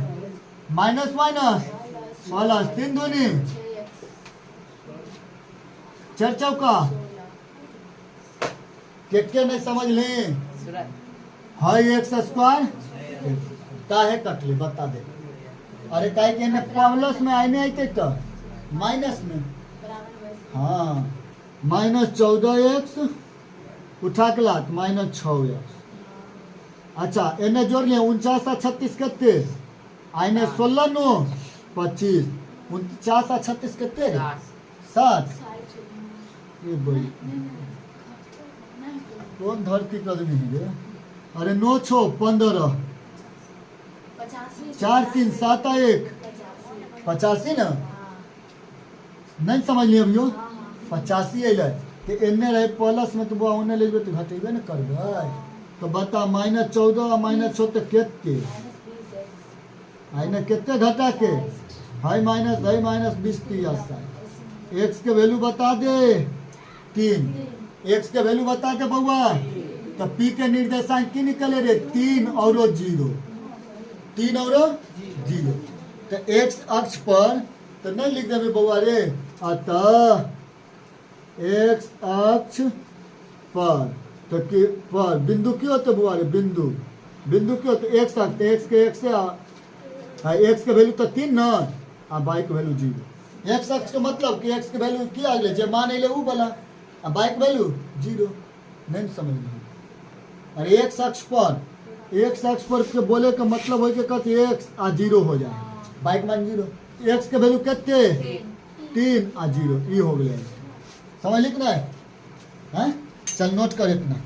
minus minus plus 3 दूनी 4 चौका, के नहीं समझ ले सूरत हाई एक्स स्क्वायर काहे कटले बता दे, अरे काहे के प्लस में आने आते तो माइनस में, हाँ -14x उठा के लात -6x, अच्छा एने जोड़ लिया 49 और 36 कितने आने 16 9 25 49 और 36 कितने 7, ये बोल कौन धरती कदमी है रे, अरे 9 6 15 4 3 7 1 85 ना, नहीं समझ लिया अभियो 85 अल तो एने रहे प्लस में तो बुआ उन्हें ले तो घटेबे न करबे, तो बता -14 और -6 तो कितने आइने कितने घटा के हाई माइनस 20 तिया, एक्स के वैल्यू बता दे 3, एक्स के वैल्यू बता दे बउआ, तो पी के निर्देशांक की निकले रे 3 और 0, 3 और 0, तो एक्स अक्ष पर तो नहीं लिख देवे बउआ रे, अतः एक्स अक्ष पर तो कि पर बिंदु क्यों होते बुआ रे, बिंदु क्यों होते एक्स अक्ष, एक्स के एक्स एक्स के वैल्यू तो 3 ना और वाई के वैल्यू 0, एक्स अक्ष का मतलब कि एक्स के वैल्यू की आ गए जे मान ले वो बोला और वाई के वैल्यू 0, नहीं समझ में, अरे एक्स अक्ष पर एक्स एक्स पर के बोले का मतलब हो के कहते एक्स आ जीरो हो जाए बाइक मान जीरो एक्स के वैल्यू कितने 3 आ जीरो ये हो गया समझ लिख रहा है चल नोट कर इतना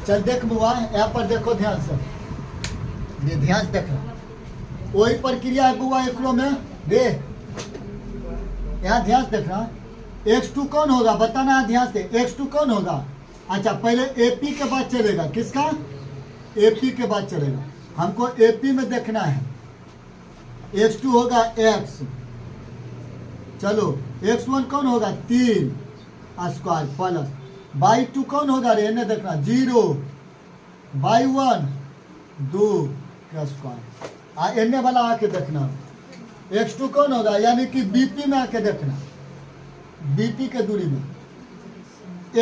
चल देख बुआ यहाँ पर देखो ध्यान से ये ध्यान से देखो वही प्रक्रिया है बुआ एकरो में दे यहाँ ध्यान से देखना x2 कौन होगा बताना ध्यान से x2 कौन होगा अच्छा पहले AP के बाद चलेगा किसका AP के बाद चलेगा हमको AP में देखना है x2 होगा x चलो x1 कौन होगा 3 स्क्वायर प्लस बाई 2 कौन होगा रे ने देखना 0 बाई 1 2 का स्क्वायर एने वाला आके देखना x2 कौन होगा यानी कि BP में आके देखना BP के दूरी में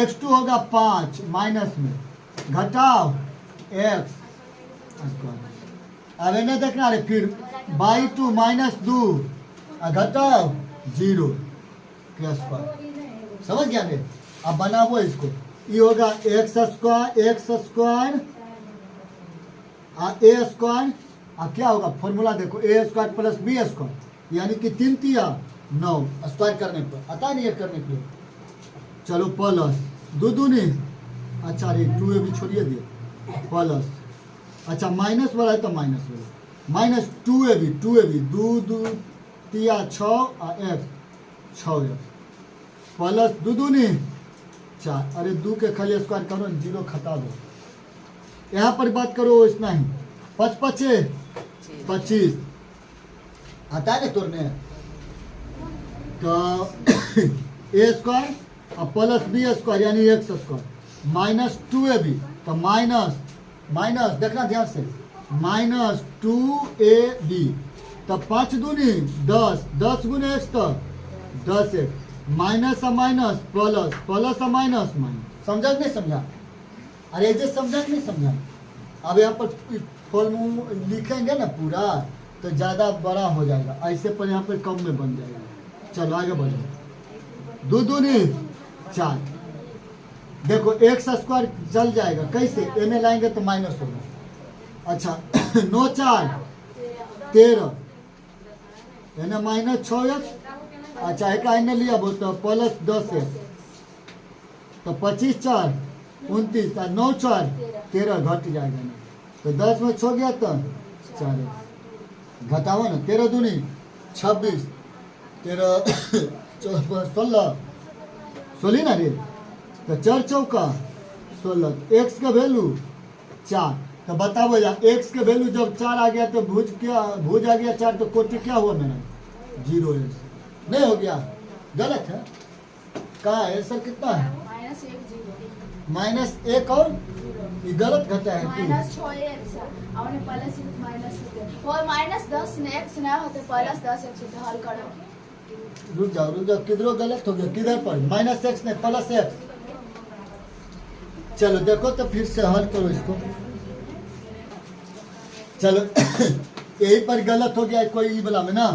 x2 होगा 5 माइनस में घटाओ x अब इन्हें देखना रे फिर बाई 2 माइनस 2 घटाओ 0 के स्क्वायर समझ गया रे अब बनाओ इसको ये होगा x स्क्वायर a स्क्वायर क्या होगा फॉर्मूला देखो a square plus b square यानी कि 3 तिया 9 स्क्वायर करने पर आता नहीं है करने के लिए चलो प्लस 2 दूनी अच्छा रे 2 भी छोड़िए दिए प्लस अच्छा माइनस वाला है तो माइनस वाला माइनस 2ab 2 तिया 6 और x 6x प्लस 2 दूनी 4 अरे 2 के खाली स्क्वायर करो 0 खटा दो यहाँ पर बात करो इतना ही 5 25 आता है तोड़ने तो ए स्क्वायर और प्लस बी स्क्वायर यानी एक्स स्क्वायर माइनस 2ab तो माइनस देखना ध्यान से माइनस 2ab तो 5 दूनी 10 गुने एक्स तो 10x minus minus plus minus समझा नहीं समझा अरे जे समझा नहीं समझा अब यहाँ पर फॉर्मूला लिखेंगे ना पूरा तो ज़्यादा बड़ा हो जाएगा ऐसे पर यहाँ पर कम में बन जाएगा चलो आगे बढ़ो 2 दूनी 4 देखो एक्स स्क्वायर चल जाएगा कैसे एने लाएंगे तो माइनस होगा अच्छा 9 4 13 एने माइनस 6x अच्छा एक एने लिया बोल तो प्लस 10x तो 25 4 29 9 4 13 घट जाएगा ना तो 10 में छो गया तो 4x घटाओ ना 13 दूनी 26 13 16 ना रे तो 4 चौका 16 x का वैल्यू 4 तो बताओ यार x के वैल्यू जब 4 आ गया तो भुज आ गया 4 तो कोटि क्या हुआ मेरा 0x नहीं हो गया गलत है कहाँ है सर कितना है -1 और ये गलत घटा है कि रुक जाओ किधरो गलत हो गया किधर पर -x नहीं +x चलो देखो तो फिर से हल करो इसको चलो यही पर गलत हो गया कोई ई वाला में ना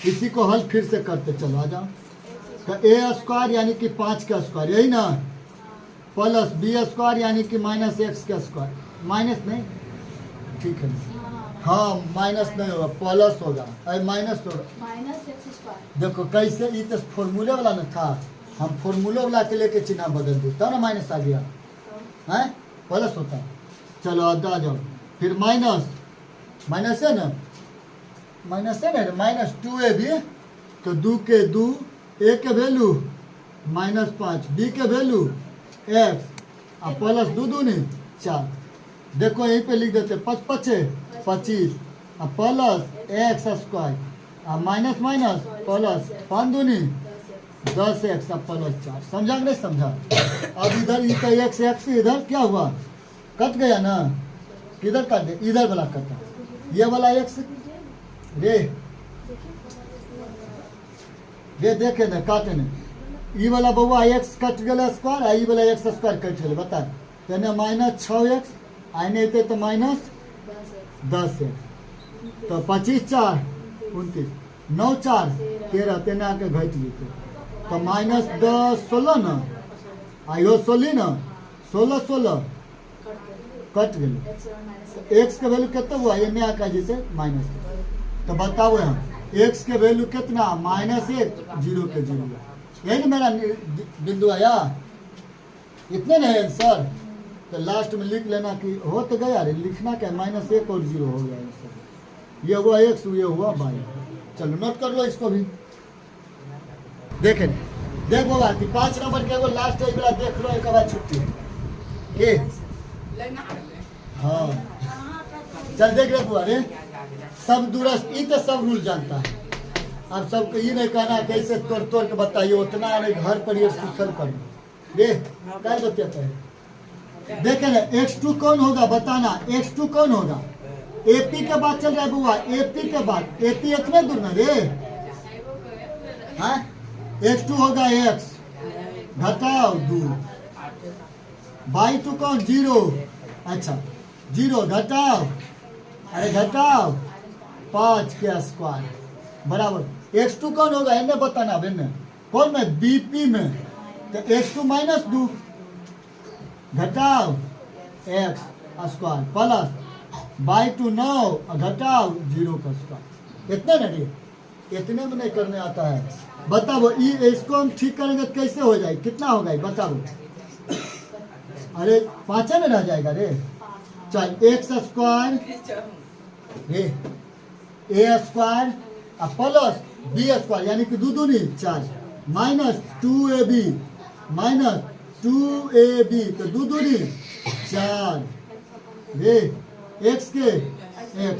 इसी को हल फिर से करते चलो आ जाओ तो a स्क्वायर यानी कि 5 का स्क्वायर यही ना प्लस b स्क्वायर यानी कि -x का स्क्वायर माइनस नहीं ठीक है हाँ माइनस नहीं होगा प्लस होगा अरे माइनस होगा देखो कैसे ये तो फॉर्मूले वाला ना था हम फॉर्मूले वाला के लेके चिन्ह बदल दो तब ना माइनस आ गया है प्लस होता चलो आ जाओ फिर माइनस है ना -2ab तो 2 के 2 a के वैल्यू -5 b के वैल्यू x और प्लस 2 दूनी 4 देखो यहीं पे लिख देते 5 5 25 और प्लस x स्क्वायर और माइनस प्लस 5 दूनी 10x और प्लस 4 समझा नहीं समझा अब इधर x इधर क्या हुआ कट गया ना किधर काट दे इधर वाला कटा ये वाला x रे देखे ना काटे ना ई वाला बउआ x कट गया स्क्वायर आ ई वाला x स्क्वायर कट गया बता तेने -6x आने थे तो -10x तो 25 4 29 9 4 13 तेने आके घट जेते तो -10 16 ना आयो 16 ना 16 16 कट गए। एक्स के वैल्यू कितना हुआ ये नया का जैसे माइनस, तो बताओ यहाँ एक्स के वैल्यू कितना -1 0 के 0, यही ना मेरा बिंदु आया, इतने नहीं आंसर। तो लास्ट में लिख लेना कि हो तो गया रे, लिखना क्या -1 और 0 हो गया आंसर। ये हुआ x, ये हुआ y। चलो नोट कर लो इसको भी। देखें देखो बात 5 नंबर के एगो लास्ट एक बार देख लो, एक बार छुट्टी के हाँ चल देख रहे बुआ रे, सब दूरस्थ ई तो सब रूल जानता है। अब सबको ये नहीं कहना कैसे तोड़ तोड़ के बताइए, उतना नहीं घर पर ये सीखल कर रे क्या बतते हैं। देखे ना x2 कौन होगा बताना, x2 कौन होगा। AP के बाद चल रहा है बुआ, AP के बाद, AP इतने दूर ना रे हाँ। x2 होगा x, घटाओ 2, y2 कौन 0, अच्छा 0 घटाओ, अरे घटाओ 5 के स्क्वायर बराबर। x2 कौन होगा इन्हें बताना, इन्हें कौन में BP में, तो x2 -2 घटाओ x स्क्वायर प्लस y2 9 घटाओ 0 का स्क्वायर। इतने ना रे, इतने में नहीं करने आता है। बताओ इसको हम ठीक करेंगे तो कैसे हो जाए, कितना होगा ये बताओ। अरे 5 ना रह जाएगा रे, चल x स्क्वायर रे a square plus b square यानी कि 2 दूनी 4 -2ab -2ab तो 2 दूनी 4 रे x के x,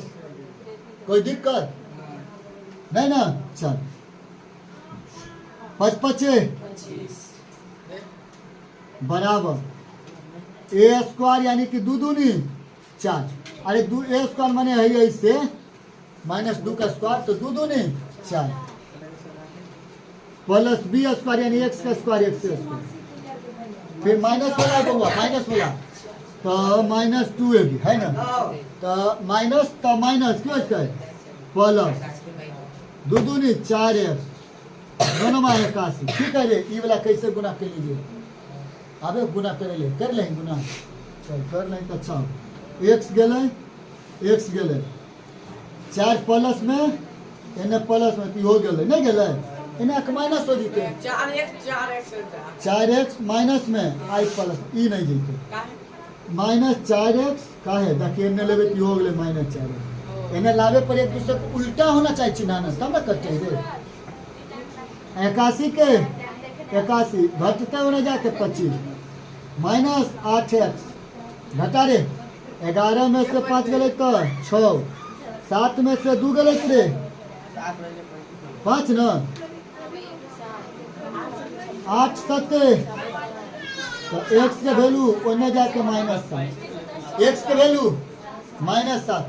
कोई दिक्कत नहीं ना। चल 5 25 बराबर a स्क्वायर यानी कि 2 दूनी 4, अरे a स्क्वायर माने है इससे -2 का स्क्वायर तो 2 दूनी 4 प्लस b स्क्वायर यानी x का स्क्वायर x से स्क्वायर, फिर माइनस वाला होगा माइनस वाला तो -2ab है ना, तो माइनस क्यों है प्लस 2 दूनी 4x दोनों में 81। ठीक है रे, ये वाला कैसे गुना कर लीजिए, अबे गुना कर लें गुना, चल कर लें तो अच्छा x गेले 4 प्लस में इन्हें प्लस में हो गए नहीं गए, इन्हें माइनस हो जीते 4x माइनस में आई प्लस ई नहीं जीते -4x का है देखिए इन्हें लेवे तो हो गए -4x, इन्हें लावे पर एक दूसरे को उल्टा होना चाहिए चिन्हाना तब ना करते रे। 81 के 81 घटते होने जाके 25 -8x घटा रे, 11 में से 5 गए तो 6, 7 में से 2 गए रे 5 ना, 8 7 तो x के वैल्यू उन्हें जाके -7, x के वैल्यू -7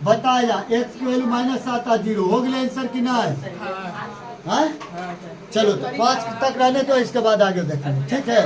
बताया, x की वैल्यू -7 आ 0 हो गए आंसर की ना है हाँ? चलो तो 5 तक रहने तो इसके बाद आगे देखेंगे ठीक है।